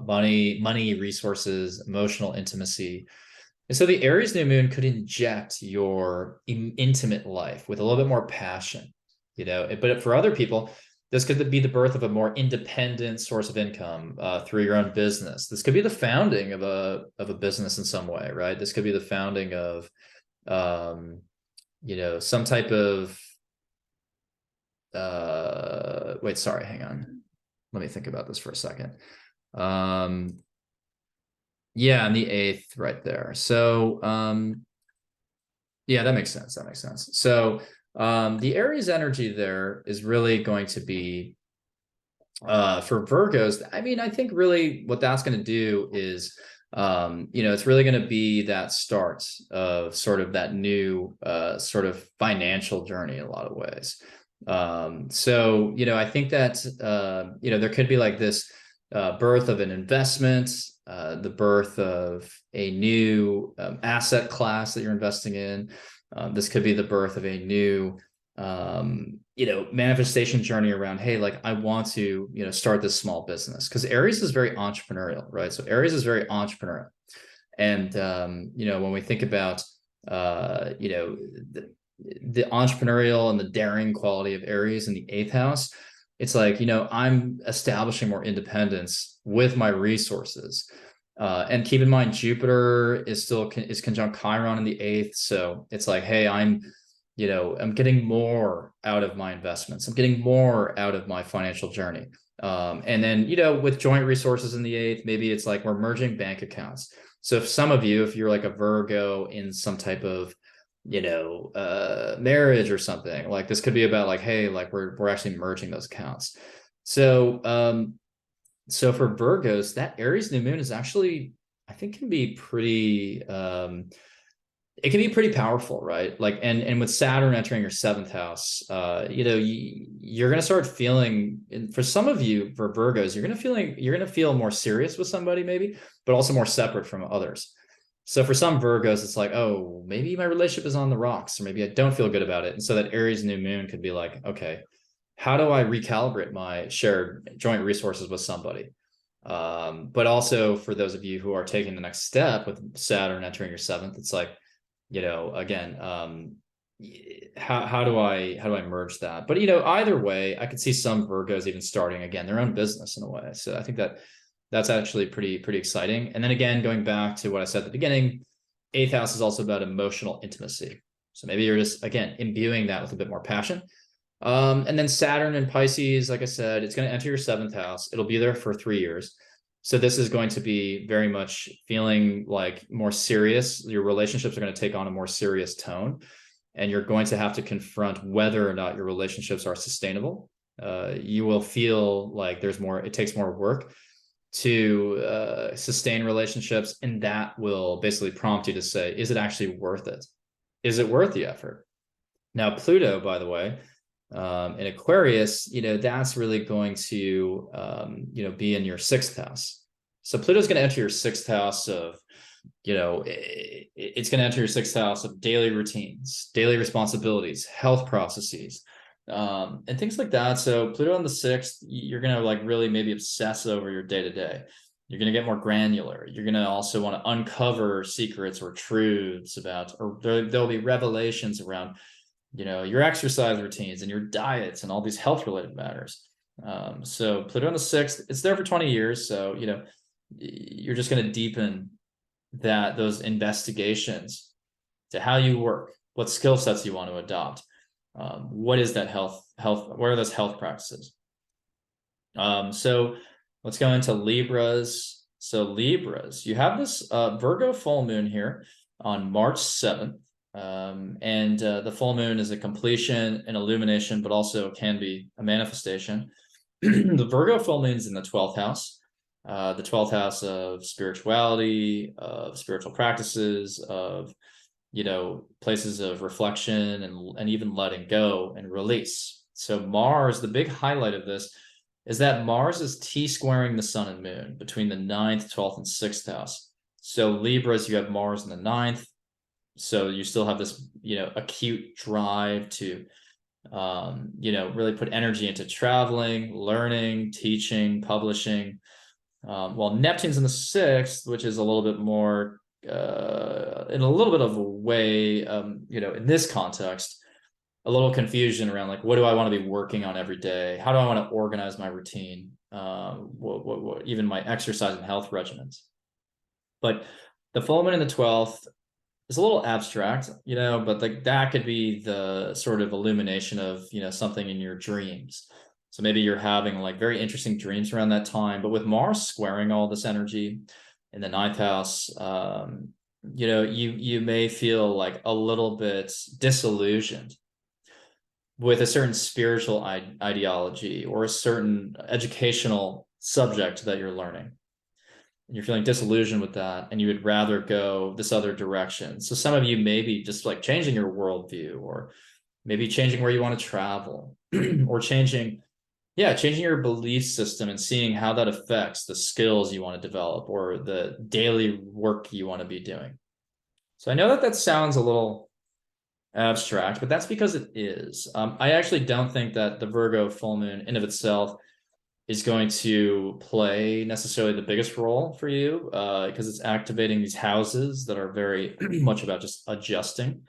money, resources, emotional intimacy. And so the Aries new moon could inject your intimate life with a little bit more passion, but for other people, this could be the birth of a more independent source of income through your own business. This could be the founding of a business in some way, right? This could be the founding of, some type of, wait, sorry, hang on. Let me think about this for a second. Yeah, and the 8th right there. So, yeah, that makes sense. So, the Aries energy there is really going to be, for Virgos. I mean, I think really what that's going to do is, it's really going to be that start of sort of that new, sort of financial journey in a lot of ways. So, I think that, there could be like this, birth of an investment, the birth of a new asset class that you're investing in. This could be the birth of a new, manifestation journey around, hey, like I want to, start this small business, because Aries is very entrepreneurial, right? So Aries is very entrepreneurial. And, when we think about, the entrepreneurial and the daring quality of Aries in the 8th house, it's like, I'm establishing more independence with my resources. And keep in mind, Jupiter is conjunct Chiron in the 8th. So it's like, hey, I'm getting more out of my investments. I'm getting more out of my financial journey. And then, with joint resources in the 8th, maybe it's like we're merging bank accounts. So if you're like a Virgo in some type of, marriage or something, like this could be about like, hey, like we're actually merging those accounts. So, so for Virgos, that Aries new moon is actually, I think, can be pretty, it can be pretty powerful, right? Like, and with Saturn entering your seventh house, you're gonna start feeling, and for some of you, for Virgos, you're gonna feel more serious with somebody, maybe, but also more separate from others. So for some Virgos, it's like, oh, maybe my relationship is on the rocks, or maybe I don't feel good about it. And so that Aries new moon could be like, okay, how do I recalibrate my shared joint resources with somebody? But also for those of you who are taking the next step with Saturn entering your seventh, it's like, again, how do I merge that? But either way, I could see some Virgos even starting again their own business in a way. So I think that's actually pretty exciting. And then again, going back to what I said at the beginning, eighth house is also about emotional intimacy. So maybe you're just, again, imbuing that with a bit more passion. And then Saturn and Pisces, like I said, it's going to enter your seventh house. It'll be there for 3 years. So this is going to be very much feeling like more serious. Your relationships are going to take on a more serious tone, and you're going to have to confront whether or not your relationships are sustainable. You will feel like it takes more work to sustain relationships, and that will basically prompt you to say, is it actually worth it? Is it worth the effort? Now, Pluto, by the way, in Aquarius, that's really going to, be in your sixth house. So Pluto's going to enter your sixth house of, it's going to enter your sixth house of daily routines, daily responsibilities, health processes, and things like that. So Pluto in the sixth, you're going to like really maybe obsess over your day to day. You're going to get more granular. You're going to also want to uncover secrets or truths about, or there'll be revelations around your exercise routines and your diets and all these health related matters. So Pluto in the sixth, it's there for 20 years. So, you're just going to deepen those investigations to how you work, what skill sets you want to adopt. What is that health, what are those health practices? So let's go into Libras. So Libras, you have this Virgo full moon here on March 7th. And the full moon is a completion, an illumination, but also can be a manifestation. The Virgo full moon is in the 12th house, the 12th house of spirituality, of spiritual practices, of places of reflection and even letting go and release. So Mars, the big highlight of this is that Mars is T-squaring the sun and moon between the 9th, 12th, and 6th house. So Libras, you have Mars in the 9th. So you still have this, acute drive to, really put energy into traveling, learning, teaching, publishing. While Neptune's in the 6th, which is a little bit more, in a little bit of a way, in this context, a little confusion around like, what do I want to be working on every day? How do I want to organize my routine? Even my exercise and health regimens. But the full moon in the 12th, it's a little abstract, but like that could be the sort of illumination of, something in your dreams. So maybe you're having like very interesting dreams around that time, but with Mars squaring all this energy in the 9th house, you may feel like a little bit disillusioned with a certain spiritual ideology or a certain educational subject that you're learning. You're feeling disillusioned with that, and you would rather go this other direction. So some of you may be just like changing your worldview, or maybe changing where you want to travel, or changing your belief system and seeing how that affects the skills you want to develop or the daily work you want to be doing. So I know that sounds a little abstract, but that's because it is. I actually don't think that the Virgo full moon in of itself is going to play necessarily the biggest role for you, because it's activating these houses that are very much about just adjusting.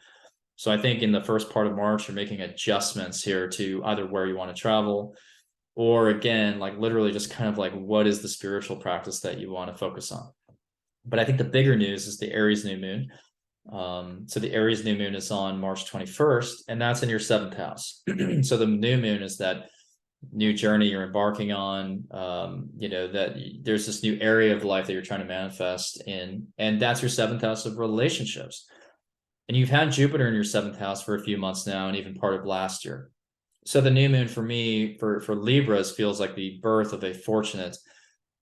So I think in the first part of March, you're making adjustments here to either where you want to travel, or again, like literally just kind of like, what is the spiritual practice that you want to focus on? But I think the bigger news is the Aries new moon. So the Aries new moon is on March 21st, and that's in your 7th house. So the new moon is that new journey you're embarking on, that there's this new area of life that you're trying to manifest in, and that's your 7th house of relationships. And you've had Jupiter in your 7th house for a few months now, and even part of last year. So the new moon for me, for Libras, feels like the birth of a fortunate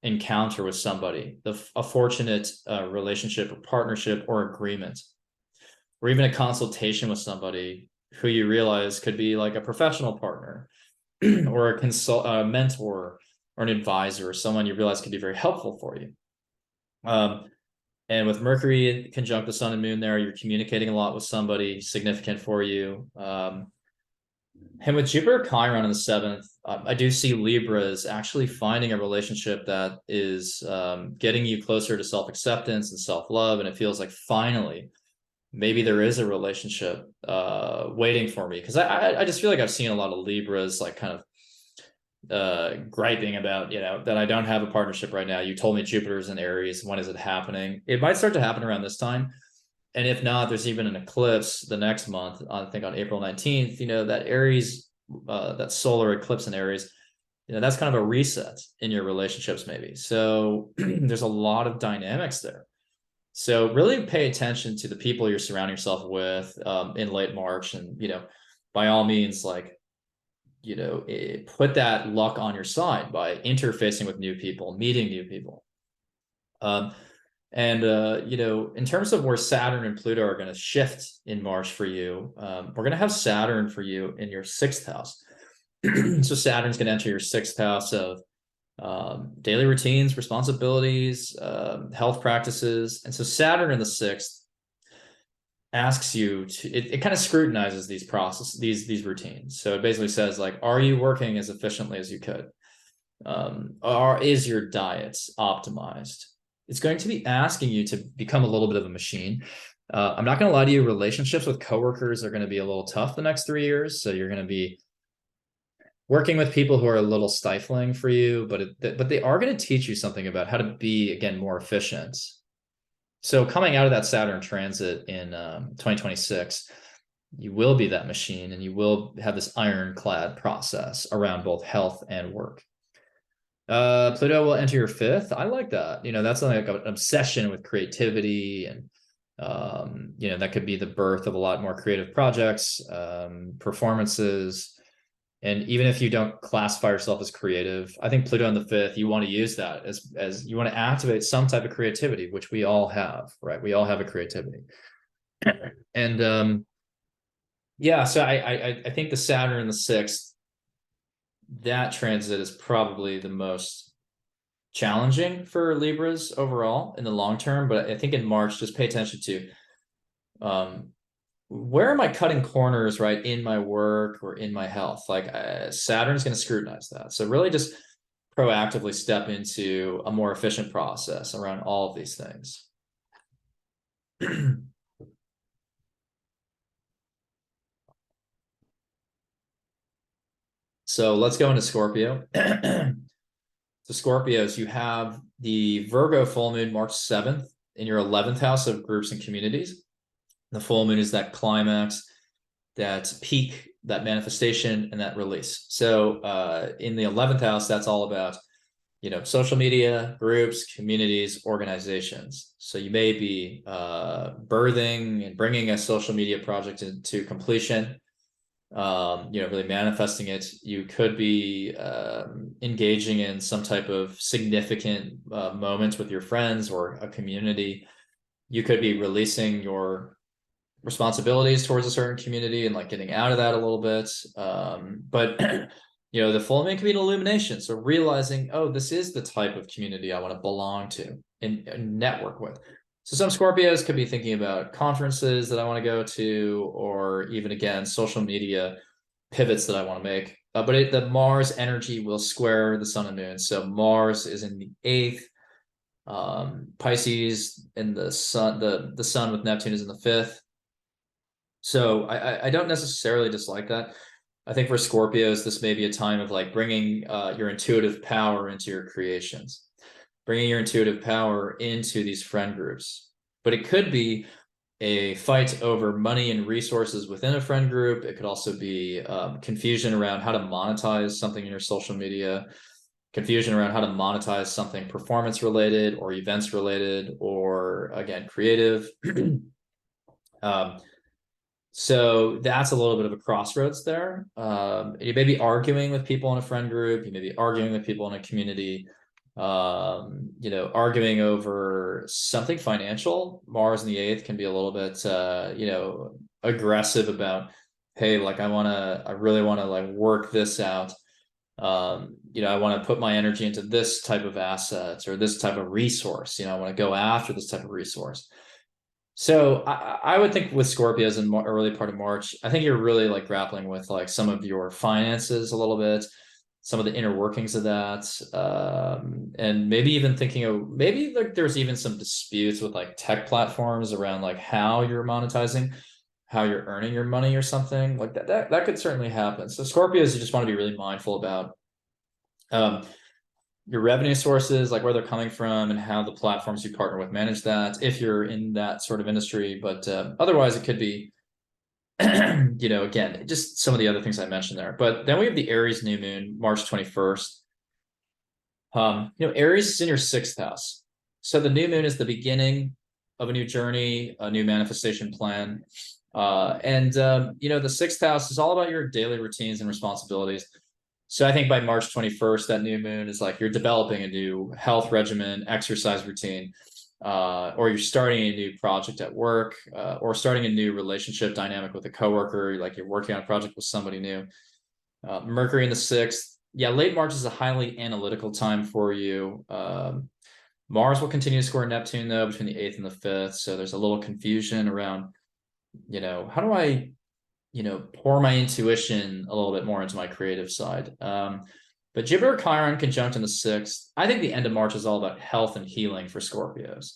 encounter with somebody, a fortunate relationship or partnership or agreement. or even a consultation with somebody who you realize could be like a professional partner or a mentor or an advisor, or someone you realize could be very helpful for you. And with Mercury conjunct the sun and moon there, you're communicating a lot with somebody significant for you. And with Jupiter Chiron in the seventh, I do see Libra as actually finding a relationship that is getting you closer to self-acceptance and self-love. And it feels like finally, maybe there is a relationship waiting for me. Because I just feel like I've seen a lot of Libras like kind of griping about, that I don't have a partnership right now. You told me Jupiter's in Aries. When is it happening? It might start to happen around this time. And if not, there's even an eclipse the next month, I think on April 19th, that Aries, that solar eclipse in Aries, that's kind of a reset in your relationships maybe. So there's a lot of dynamics there. So really pay attention to the people you're surrounding yourself with in late March. And, by all means, like, put that luck on your side by interfacing with new people, meeting new people. In terms of where Saturn and Pluto are going to shift in March for you, we're going to have Saturn for you in your sixth house. So Saturn's going to enter your sixth house of daily routines, responsibilities, health practices. And so Saturn in the sixth asks you to, it kind of scrutinizes these processes, these routines. So it basically says, like, are you working as efficiently as you could? Or is your diet optimized? It's going to be asking you to become a little bit of a machine. I'm not going to lie to you, relationships with coworkers are going to be a little tough the next 3 years. So you're going to be working with people who are a little stifling for you, but they are going to teach you something about how to be, again, more efficient. So coming out of that Saturn transit in 2026, you will be that machine, and you will have this ironclad process around both health and work. Pluto will enter your fifth. I like that. That's like an obsession with creativity, and that could be the birth of a lot more creative projects, performances. And even if you don't classify yourself as creative, I think Pluto in the fifth, you want to use that as you want to activate some type of creativity, which we all have, right? We all have a creativity. And so I think the Saturn in the sixth, that transit is probably the most challenging for Libras overall in the long term. But I think in March, just pay attention to where am I cutting corners, right, in my work or in my health? Like Saturn's going to scrutinize that. So really just proactively step into a more efficient process around all of these things. So let's go into Scorpio. So Scorpios, you have the Virgo full moon March 7th in your 11th house of groups and communities. The full moon is that climax, that peak, that manifestation, and that release. So in the 11th house, that's all about, social media, groups, communities, organizations. So you may be birthing and bringing a social media project into completion, really manifesting it. You could be engaging in some type of significant moment with your friends or a community. You could be releasing your responsibilities towards a certain community and like getting out of that a little bit. But the full moon can be an illumination. So realizing, oh, this is the type of community I want to belong to and network with. So some Scorpios could be thinking about conferences that I want to go to, or even, again, social media pivots that I want to make. But the Mars energy will square the sun and moon. So Mars is in the 8th, Pisces, and the sun with Neptune is in the 5th. So I don't necessarily dislike that. I think for Scorpios, this may be a time of like bringing your intuitive power into your creations, bringing your intuitive power into these friend groups. But it could be a fight over money and resources within a friend group. It could also be confusion around how to monetize something in your social media, confusion around how to monetize something performance related or events related, or, again, creative. So that's a little bit of a crossroads there. You may be arguing with people in a friend group. You may be arguing with people in a community. you know, arguing over something financial. Mars in the 8th can be a little bit, you know, aggressive about, hey, like I really want to like work this out. You know, I want to put my energy into this type of assets or this type of resource. You know, I want to go after this type of resource. So I would think with Scorpios in early part of March, I think you're really like grappling with like some of your finances a little bit, some of the inner workings of that, and maybe even thinking of maybe like there's even some disputes with like tech platforms around like how you're monetizing, how you're earning your money or something like that. That could certainly happen. So Scorpios, you just want to be really mindful about um, your revenue sources, like where they're coming from and how the platforms you partner with manage that, if you're in that sort of industry. But otherwise, it could be, you know, again, just some of the other things I mentioned there. But then we have the Aries new moon, March 21st. You know, Aries is in your 6th house. So the new moon is the beginning of a new journey, a new manifestation plan. You know, the 6th house is all about your daily routines and responsibilities. So I think by March 21st, that new moon is like you're developing a new health regimen, exercise routine, or you're starting a new project at work, or starting a new relationship dynamic with a coworker, like you're working on a project with somebody new. Mercury in the 6th. Yeah, late March is a highly analytical time for you. Mars will continue to square Neptune, though, between the 8th and the 5th. So there's a little confusion around, you know, how do I, you know, pour my intuition a little bit more into my creative side. But Jupiter Chiron conjunct in the 6th. I think the end of March is all about health and healing for Scorpios.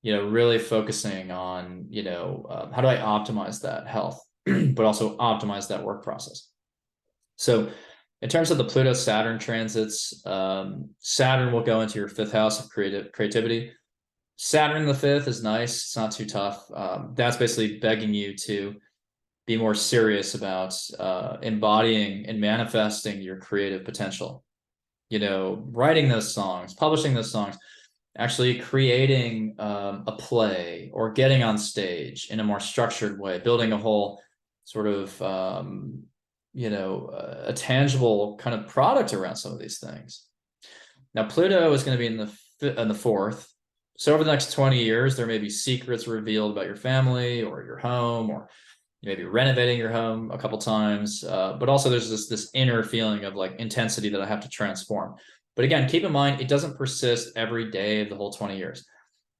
You know, really focusing on, you know, how do I optimize that health, but also optimize that work process. So in terms of the Pluto Saturn transits, Saturn will go into your 5th house of creativity. Saturn in the 5th is nice. It's not too tough. That's basically begging you to be more serious about embodying and manifesting your creative potential. You know, writing those songs, publishing those songs, actually creating a play or getting on stage in a more structured way, building a whole sort of, you know, a tangible kind of product around some of these things. Now, Pluto is going to be in the 4th. So over the next 20 years, there may be secrets revealed about your family or your home, or maybe renovating your home a couple times. But also there's this inner feeling of like intensity that I have to transform. But again, keep in mind, it doesn't persist every day of the whole 20 years.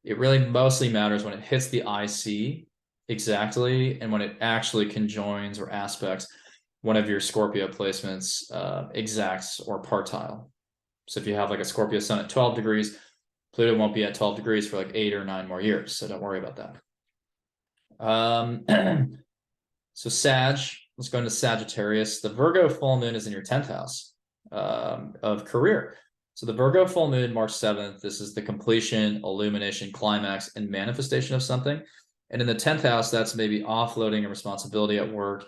It really mostly matters when it hits the IC exactly, and when it actually conjoins or aspects one of your Scorpio placements, exacts or partile. So if you have like a Scorpio sun at 12 degrees, Pluto won't be at 12 degrees for like 8 or 9 more years. So don't worry about that. So Sag, let's go into Sagittarius. The Virgo full moon is in your 10th house of career. So the Virgo full moon, March 7th, this is the completion, illumination, climax, and manifestation of something. And in the 10th house, that's maybe offloading a responsibility at work.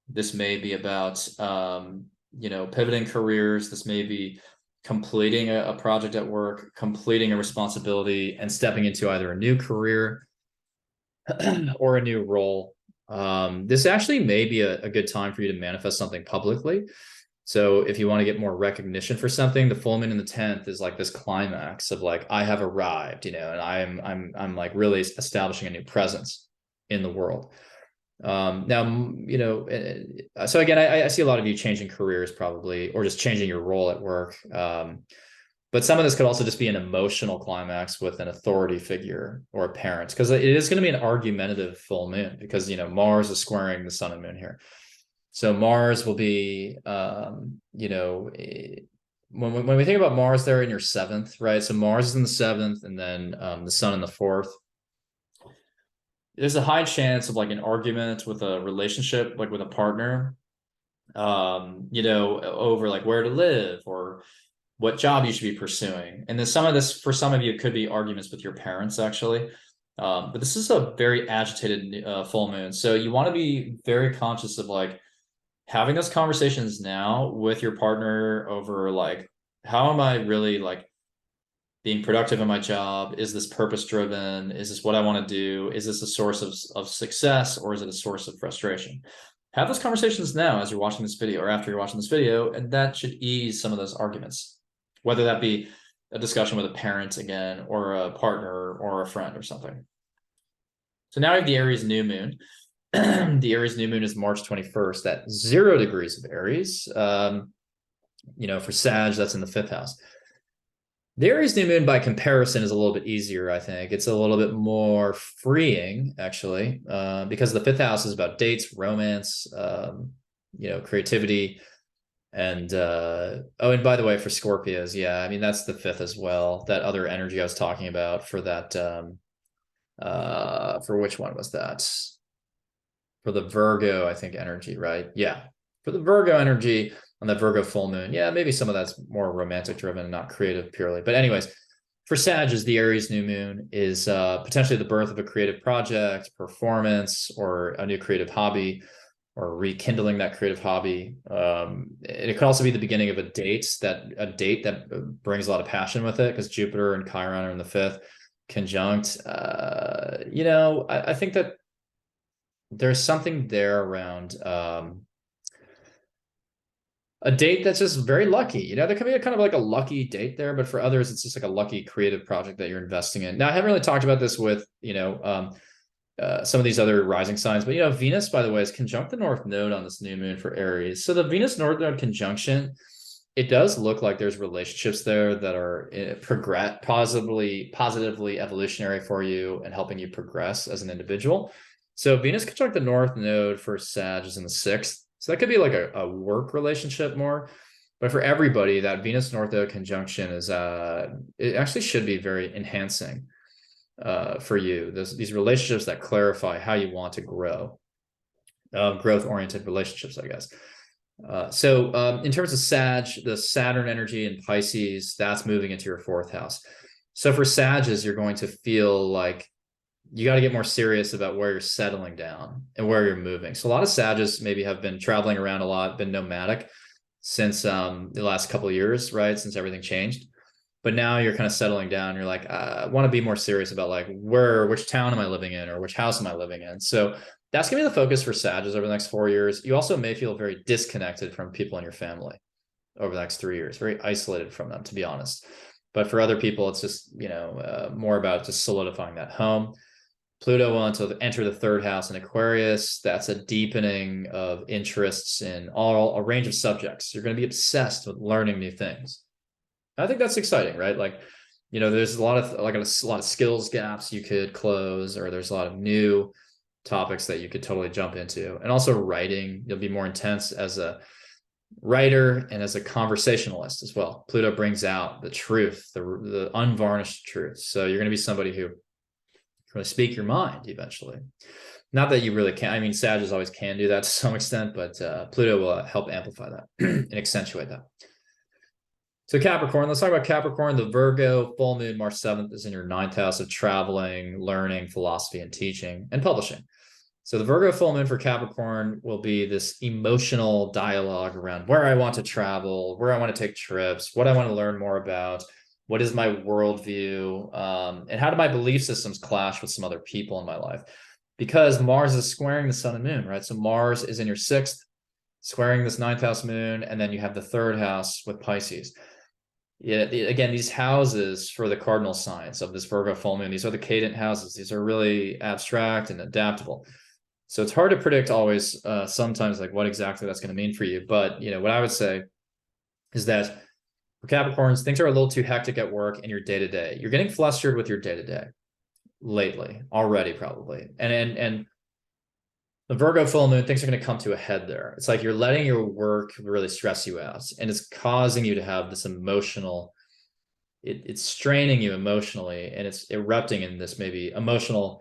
This may be about, you know, pivoting careers. This may be completing a project at work, completing a responsibility, and stepping into either a new career or a new role. This actually may be a good time for you to manifest something publicly. So if you want to get more recognition for something, the full moon in the 10th is like this climax of like, I have arrived, you know, and I'm like really establishing a new presence in the world. Now, you know, so again, I see a lot of you changing careers probably, or just changing your role at work. But some of this could also just be an emotional climax with an authority figure or a parent, because it is going to be an argumentative full moon, because, you know, Mars is squaring the sun and moon here. So Mars will be, you know, when we think about Mars, they're in your 7th, right? So Mars is in the 7th, and then the sun in the 4th. There's a high chance of like an argument with a relationship, like with a partner, you know, over like where to live or what job you should be pursuing. And then some of this, for some of you, it could be arguments with your parents, actually. But this is a very agitated full moon. So you want to be very conscious of like having those conversations now with your partner over like, how am I really like being productive in my job? Is this purpose driven? Is this what I want to do? Is this a source of success, or is it a source of frustration? Have those conversations now as you're watching this video or after you're watching this video, and that should ease some of those arguments. Whether that be a discussion with a parent again, or a partner or a friend or something. So now I have the Aries new moon. The Aries new moon is March 21st at 0 degrees of Aries. For Sag, that's in the 5th house. The Aries new moon, by comparison, is a little bit easier, I think. It's a little bit more freeing, actually, because the 5th house is about dates, romance, creativity. And and by the way, for Scorpios, yeah, I mean, that's the 5th as well. That other energy I was talking about for that, for which one was that? For the Virgo, I think, energy, right? Yeah. For the Virgo energy on the Virgo full moon. Yeah, maybe some of that's more romantic driven, not creative purely. But anyways, for Sag, the Aries new moon is potentially the birth of a creative project, performance, or a new creative hobby, or rekindling that creative hobby. It could also be the beginning of a date that brings a lot of passion with it, because Jupiter and Chiron are in the 5th conjunct. I think that there's something there around a date that's just very lucky. There can be a kind of like a lucky date there, but for others, it's just like a lucky creative project that you're investing in. Now, I haven't really talked about this with, some of these other rising signs, but Venus, by the way, is conjunct the North Node on this new moon for Aries. So the Venus North Node conjunction, it does look like there's relationships there that are positively evolutionary for you and helping you progress as an individual. So Venus conjunct the North Node for Sag is in the 6th. So that could be like a work relationship more. But for everybody, that Venus North Node conjunction is it actually should be very enhancing for you. These relationships that clarify how you want to grow, growth-oriented relationships, I guess. So in terms of Sag, the Saturn energy in Pisces, that's moving into your 4th house. So for Sages, you're going to feel like you got to get more serious about where you're settling down and where you're moving. So a lot of Sages maybe have been traveling around a lot, been nomadic since the last couple of years, right? Since everything changed. But now you're kind of settling down. You're like, I want to be more serious about like which town am I living in, or which house am I living in? So that's going to be the focus for Sages over the next 4 years. You also may feel very disconnected from people in your family over the next 3 years, very isolated from them, to be honest. But for other people, it's just, more about just solidifying that home. Pluto will enter the 3rd house in Aquarius. That's a deepening of interests in a range of subjects. You're going to be obsessed with learning new things. I think that's exciting, right? Like, there's a lot of skills gaps you could close, or there's a lot of new topics that you could totally jump into. And also writing, you'll be more intense as a writer and as a conversationalist as well. Pluto brings out the truth, the unvarnished truth. So you're going to be somebody who really speak your mind eventually. Not that you really can. I mean, Sagittarius always can do that to some extent, but Pluto will help amplify that and accentuate that. So Capricorn, let's talk about Capricorn. The Virgo full moon, March 7th, is in your 9th house of traveling, learning, philosophy, and teaching, and publishing. So the Virgo full moon for Capricorn will be this emotional dialogue around where I want to travel, where I want to take trips, what I want to learn more about, what is my worldview, and how do my belief systems clash with some other people in my life? Because Mars is squaring the sun and moon, right? So Mars is in your 6th, squaring this 9th house moon, and then you have the 3rd house with Pisces. Yeah, again, these houses for the cardinal signs of this Virgo full moon, these are the cadent houses. These are really abstract and adaptable. So it's hard to predict always, sometimes, like what exactly that's going to mean for you. But, what I would say is that for Capricorns, things are a little too hectic at work in your day-to-day. You're getting flustered with your day-to-day lately already, probably. And the Virgo full moon, things are going to come to a head there. It's like you're letting your work really stress you out, and it's causing you to have this emotional, it's straining you emotionally, and it's erupting in this maybe emotional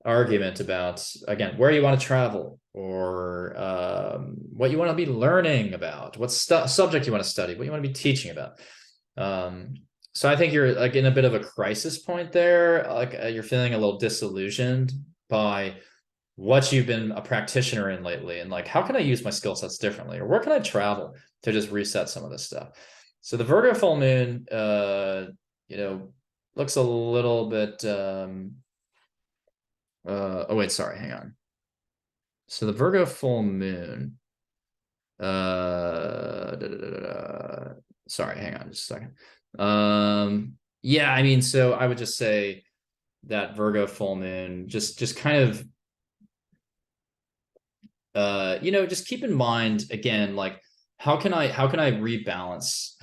argument about, again, where you want to travel, or what you want to be learning about, what subject you want to study, what you want to be teaching about. So I think you're like in a bit of a crisis point there. Like you're feeling a little disillusioned by what you've been a practitioner in lately, and like, how can I use my skill sets differently, or where can I travel to just reset some of this stuff? So the Virgo full moon, looks a little bit, oh wait, sorry, hang on. So the Virgo full moon, sorry, hang on just a second. Yeah, I mean, so I would just say that Virgo full moon, just kind of just keep in mind again, like how can I rebalance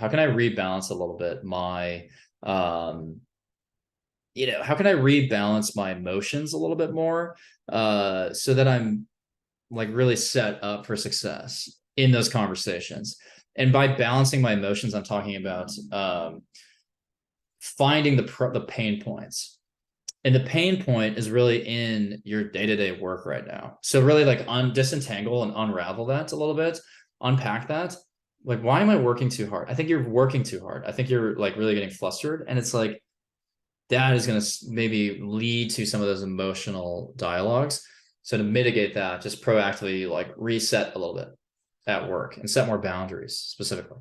a little bit my how can I rebalance my emotions a little bit more so that I'm like really set up for success in those conversations. And by balancing my emotions, I'm talking about finding the pain points. And the pain point is really in your day-to-day work right now. So really like disentangle and unravel that a little bit, unpack that. Like, why am I working too hard? I think you're working too hard. I think you're like really getting flustered. And it's like, that is going to maybe lead to some of those emotional dialogues. So to mitigate that, just proactively like reset a little bit at work and set more boundaries specifically.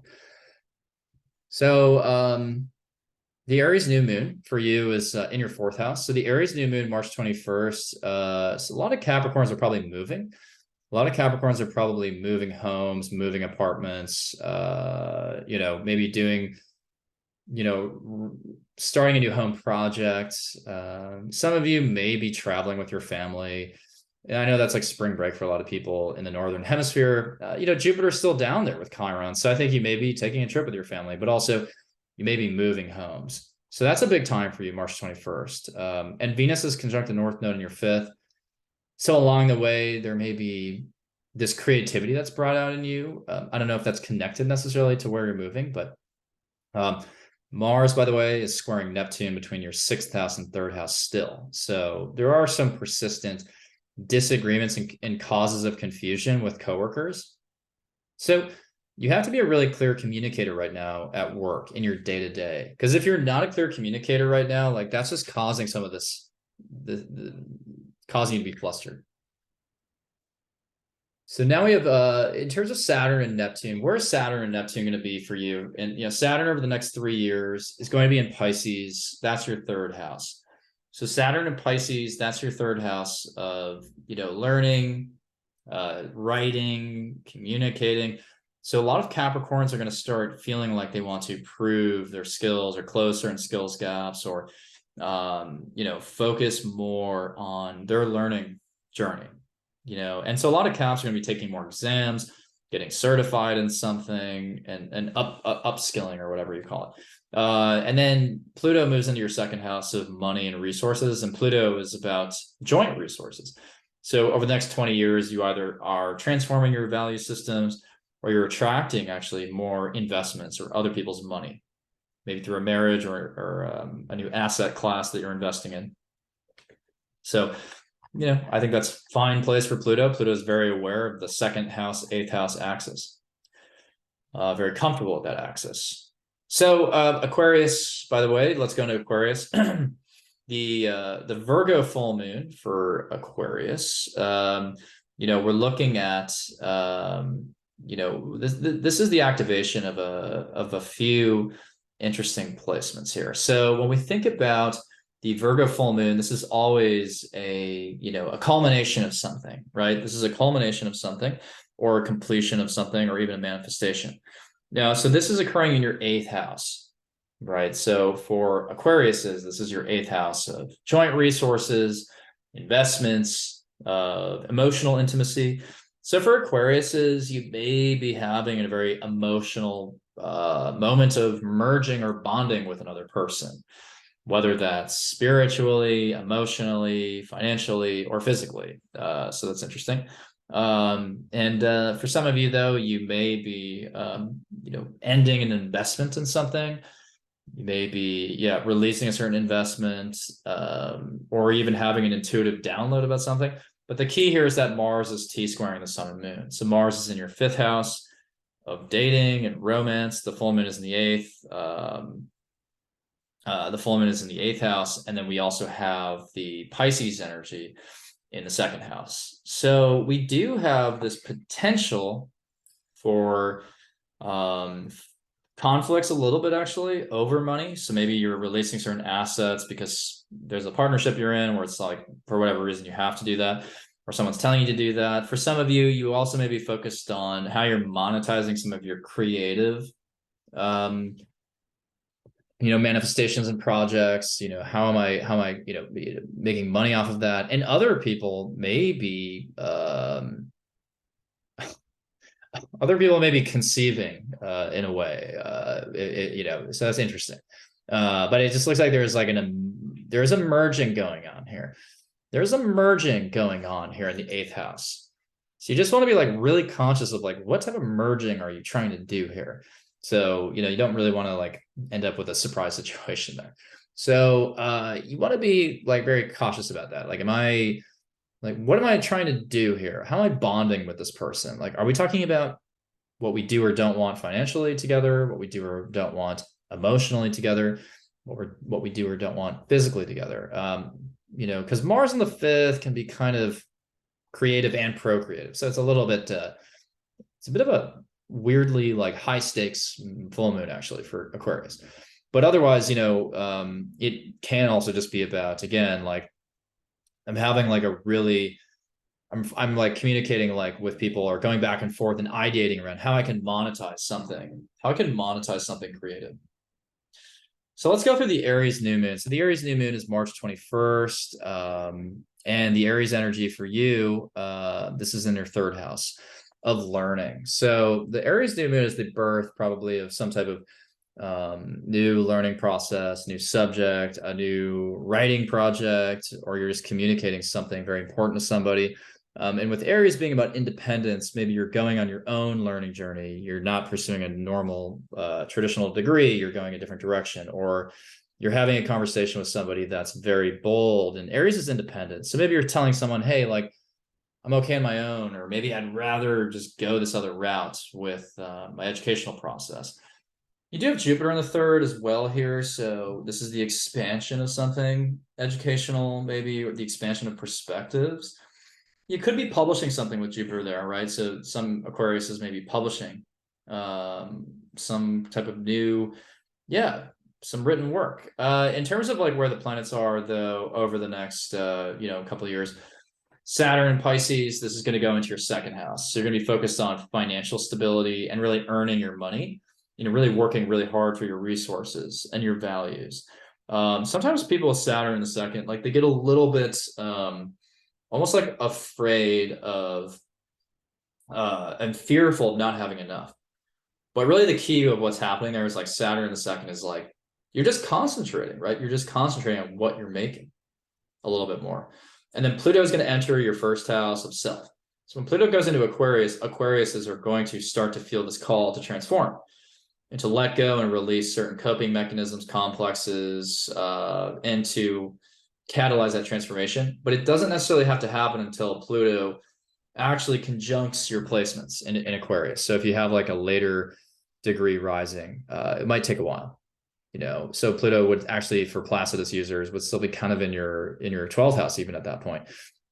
So the Aries new moon for you is in your fourth house. So the Aries new moon, March 21st. So a lot of Capricorns are probably moving. A lot of Capricorns are probably moving homes, moving apartments, maybe doing, starting a new home project. Some of you may be traveling with your family. And I know that's like spring break for a lot of people in the Northern Hemisphere. Jupiter's still down there with Chiron. So I think you may be taking a trip with your family, but also you may be moving homes. So that's a big time for you, March 21st. And Venus is conjunct the North Node in your fifth. So along the way, there may be this creativity that's brought out in you. I don't know if that's connected necessarily to where you're moving, but Mars, by the way, is squaring Neptune between your sixth house and third house still. So there are some persistent disagreements and causes of confusion with coworkers. So you have to be a really clear communicator right now at work in your day-to-day. Because if you're not a clear communicator right now, like that's just causing some of this, causing you to be flustered. So now we have, in terms of Saturn and Neptune, where's Saturn and Neptune going to be for you? And, Saturn over the next 3 years is going to be in Pisces. That's your third house. So Saturn and Pisces, that's your third house of, learning, writing, communicating. So a lot of Capricorns are going to start feeling like they want to prove their skills or close certain skills gaps or, focus more on their learning journey. And so a lot of Caps are going to be taking more exams, getting certified in something, and upskilling or whatever you call it. And then Pluto moves into your second house of money and resources, and Pluto is about joint resources. So over the next 20 years, you either are transforming your value systems or you're attracting actually more investments or other people's money, maybe through a marriage or a new asset class that you're investing in. So I think that's a fine place for Pluto. Pluto is very aware of the second house, eighth house axis. Very comfortable with that axis. So Aquarius, by the way, let's go into Aquarius. The Virgo full moon for Aquarius. We're looking at this is the activation of a few interesting placements here. So when we think about the Virgo full moon, this is always a culmination of something, right? This is a culmination of something or a completion of something or even a manifestation. Now, so this is occurring in your eighth house, right? So for Aquariuses, this is your eighth house of joint resources, investments, emotional intimacy. So for Aquariuses, you may be having a very emotional moment of merging or bonding with another person, whether that's spiritually, emotionally, financially, or physically. So that's interesting. For some of you, though, you may be, ending an investment in something. You may be, releasing a certain investment, or even having an intuitive download about something. But the key here is that Mars is T-squaring the sun and moon. So Mars is in your fifth house of dating and romance. The full moon is in the eighth. The full moon is in the eighth house. And then we also have the Pisces energy in the second house. So we do have this potential for conflicts a little bit actually over money. So maybe you're releasing certain assets because there's a partnership you're in where it's like, for whatever reason, you have to do that, or someone's telling you to do that. For some of you, you also may be focused on how you're monetizing some of your creative manifestations and projects, how am I, making money off of that? And other people may be, conceiving in a way, so that's interesting. But it just looks like there's there's a merging going on here. There's a merging going on here in the 8th house. So you just want to be like really conscious of like, what type of merging are you trying to do here? So, you don't really want to like end up with a surprise situation there. So you want to be like very cautious about that. Like, what am I trying to do here? How am I bonding with this person? Like, are we talking about what we do or don't want financially together, what we do or don't want emotionally together, what we do or don't want physically together? Because Mars in the 5th can be kind of creative and procreative. So it's a little bit, it's a bit of a weirdly like high stakes full moon actually for Aquarius. But otherwise, it can also just be about, again, like I'm having like a really, I'm like communicating like with people or going back and forth and ideating around how I can monetize something, creative. So let's go through the Aries new moon. So the Aries new moon is March 21st. And the Aries energy for you, this is in your 3rd house of learning. So the Aries new moon is the birth probably of some type of new learning process, new subject, a new writing project, or you're just communicating something very important to somebody. And with Aries being about independence, maybe you're going on your own learning journey. You're not pursuing a normal traditional degree. You're going a different direction, or you're having a conversation with somebody that's very bold. And Aries is independent. So maybe you're telling someone, hey, like, I'm okay on my own, or maybe I'd rather just go this other route with my educational process. You do have Jupiter in the 3rd as well here. So this is the expansion of something educational, maybe, or the expansion of perspectives. You could be publishing something with Jupiter there, right? So some Aquarius is maybe publishing some type of new, some written work. In terms of like where the planets are, though, over the next couple of years, Saturn and Pisces, this is going to go into your 2nd house. So you're going to be focused on financial stability and really earning your money, really working really hard for your resources and your values. Sometimes people with Saturn in the 2nd, like they get a little bit almost like afraid of and fearful of not having enough. But really the key of what's happening there is like Saturn in the 2nd is like, you're just concentrating, right? You're just concentrating on what you're making a little bit more. And then Pluto is going to enter your 1st house of self. So when Pluto goes into Aquarius, Aquariuses are going to start to feel this call to transform and to let go and release certain coping mechanisms, complexes, and to catalyze that transformation. But it doesn't necessarily have to happen until Pluto actually conjuncts your placements in Aquarius. So if you have like a later degree rising, it might take a while. So Pluto would actually, for Placidus users, would still be kind of in your 12th house even at that point.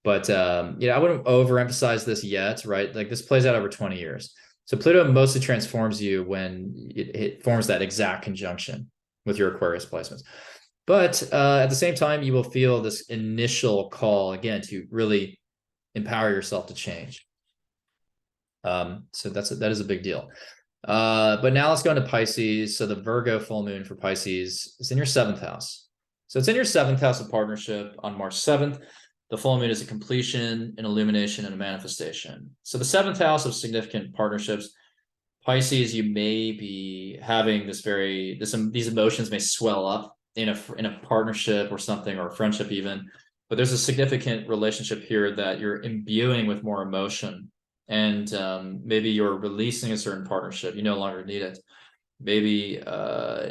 But I wouldn't overemphasize this yet, right? Like this plays out over 20 years. So Pluto mostly transforms you when it forms that exact conjunction with your Aquarius placements. But at the same time, you will feel this initial call again to really empower yourself to change. So that is a big deal. But now let's go into Pisces. So the Virgo full moon for Pisces is in your 7th house. So it's in your 7th house of partnership on March 7th. The full moon is a completion, an illumination, and a manifestation. So the 7th house of significant partnerships, Pisces, you may be having these emotions may swell up in a partnership or something, or a friendship even. But there's a significant relationship here that you're imbuing with more emotion. And maybe you're releasing a certain partnership. You no longer need it. Maybe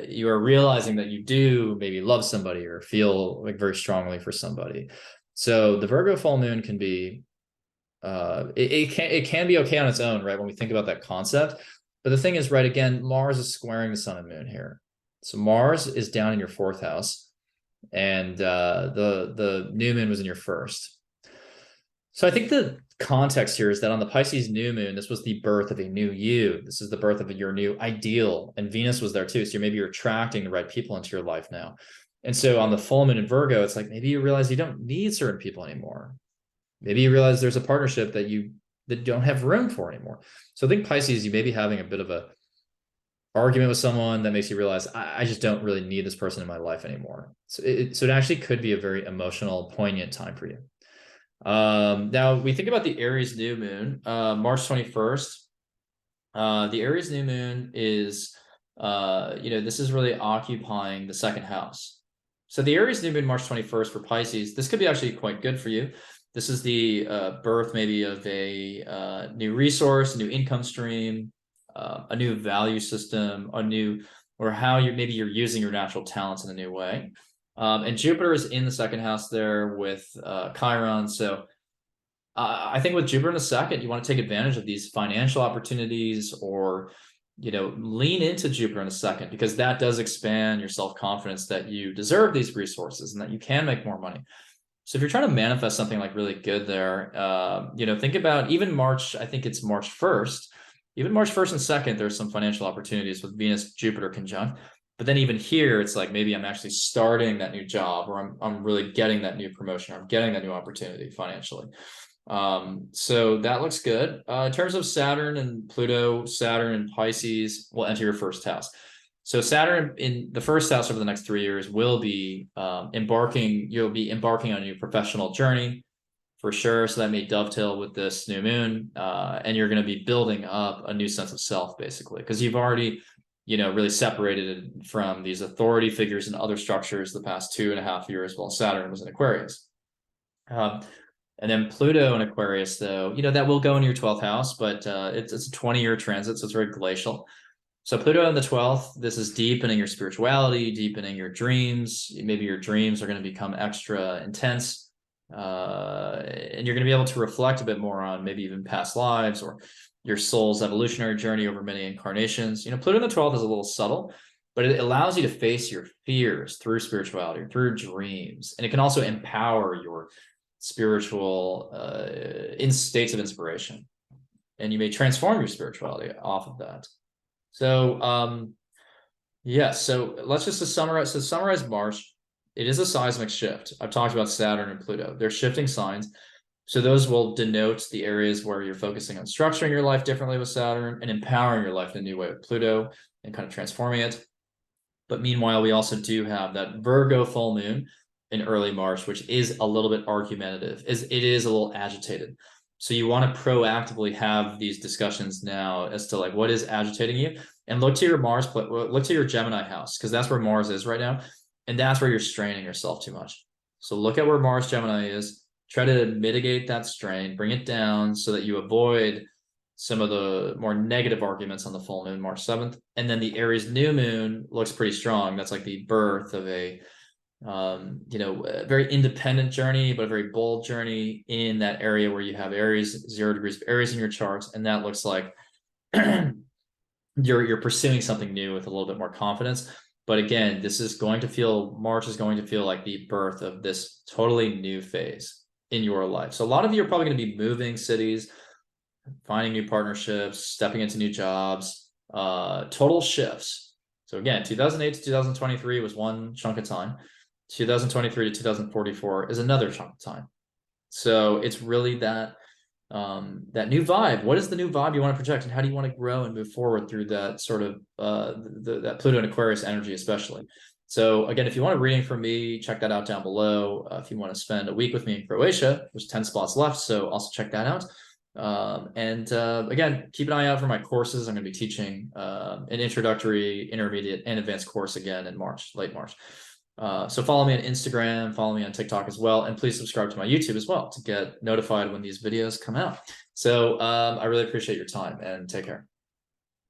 you are realizing that you do maybe love somebody or feel like very strongly for somebody. So the Virgo full moon can be, it can be okay on its own, right? When we think about that concept. But the thing is, right, again, Mars is squaring the sun and moon here. So Mars is down in your 4th house, and the new moon was in your 1st. So I think the context here is that on the Pisces new moon, this was the birth of a new you. This is the birth of your new ideal, and Venus was there too. So maybe you're attracting the right people into your life now. And so on the full moon in Virgo, it's like maybe you realize you don't need certain people anymore. Maybe you realize there's a partnership that you don't have room for anymore. So I think Pisces, you may be having a bit of argument with someone that makes you realize I just don't really need this person in my life anymore. So it actually could be a very emotional, poignant time for you. Now we think about the Aries new moon, March 21st. The Aries new moon is, this is really occupying the second house. So the Aries new moon, March 21st for Pisces, this could be actually quite good for you. This is the birth maybe of a new resource, a new income stream, a new value system, or how maybe you're using your natural talents in a new way. And Jupiter is in the second house there with Chiron. So I think with Jupiter in the second, you want to take advantage of these financial opportunities, or, lean into Jupiter in a second, because that does expand your self-confidence that you deserve these resources and that you can make more money. So if you're trying to manifest something like really good there, think about even March, I think it's March 1st, even March 1st and 2nd, there's some financial opportunities with Venus, Jupiter conjunct. But then even here, it's like, maybe I'm actually starting that new job, or I'm really getting that new promotion, or I'm getting that new opportunity financially. So that looks good. In terms of Saturn and Pluto, Saturn and Pisces will enter your first house. So Saturn in the first house over the next 3 years will be you'll be embarking on a new professional journey for sure. So that may dovetail with this new moon. And you're going to be building up a new sense of self, basically, because you've already, really separated from these authority figures and other structures the past 2.5 years while Saturn was in Aquarius. And then Pluto in Aquarius, though, that will go into your 12th house, but it's a 20-year transit, so it's very glacial. So Pluto in the 12th, this is deepening your spirituality, deepening your dreams. Maybe your dreams are going to become extra intense. And you're going to be able to reflect a bit more on maybe even past lives or your soul's evolutionary journey over many incarnations. Pluto in the 12th is a little subtle, but it allows you to face your fears through spirituality, through dreams. And it can also empower your spiritual in states of inspiration. And you may transform your spirituality off of that. So, so let's just summarize. So summarize March. It is a seismic shift. I've talked about Saturn and Pluto. They're shifting signs. So those will denote the areas where you're focusing on structuring your life differently with Saturn and empowering your life in a new way with Pluto and kind of transforming it. But meanwhile, we also do have that Virgo full moon in early March, which is a little bit argumentative. It is a little agitated. So you want to proactively have these discussions now as to like what is agitating you, and look to your look to your Gemini house, because that's where Mars is right now. And that's where you're straining yourself too much. So look at where Mars Gemini is, try to mitigate that strain, bring it down so that you avoid some of the more negative arguments on the full moon, March 7th. And then the Aries new moon looks pretty strong. That's like the birth of a very independent journey, but a very bold journey in that area where you have Aries, 0 degrees of Aries in your charts. And that looks like you're pursuing something new with a little bit more confidence. But again, March is going to feel like the birth of this totally new phase in your life. So a lot of you are probably going to be moving cities, finding new partnerships, stepping into new jobs, total shifts. So again, 2008 to 2023 was one chunk of time. 2023 to 2044 is another chunk of time. So it's really that new vibe. What is the new vibe you want to project, and how do you want to grow and move forward through that sort of that Pluto and Aquarius energy, especially? So again, if you want a reading from me, check that out down below. If you want to spend a week with me in Croatia, there's 10 spots left, so also check that out. Again, keep an eye out for my courses. I'm going to be teaching an introductory, intermediate, and advanced course again in March, late March. So follow me on Instagram, follow me on TikTok as well, and please subscribe to my YouTube as well to get notified when these videos come out. So I really appreciate your time, and take care.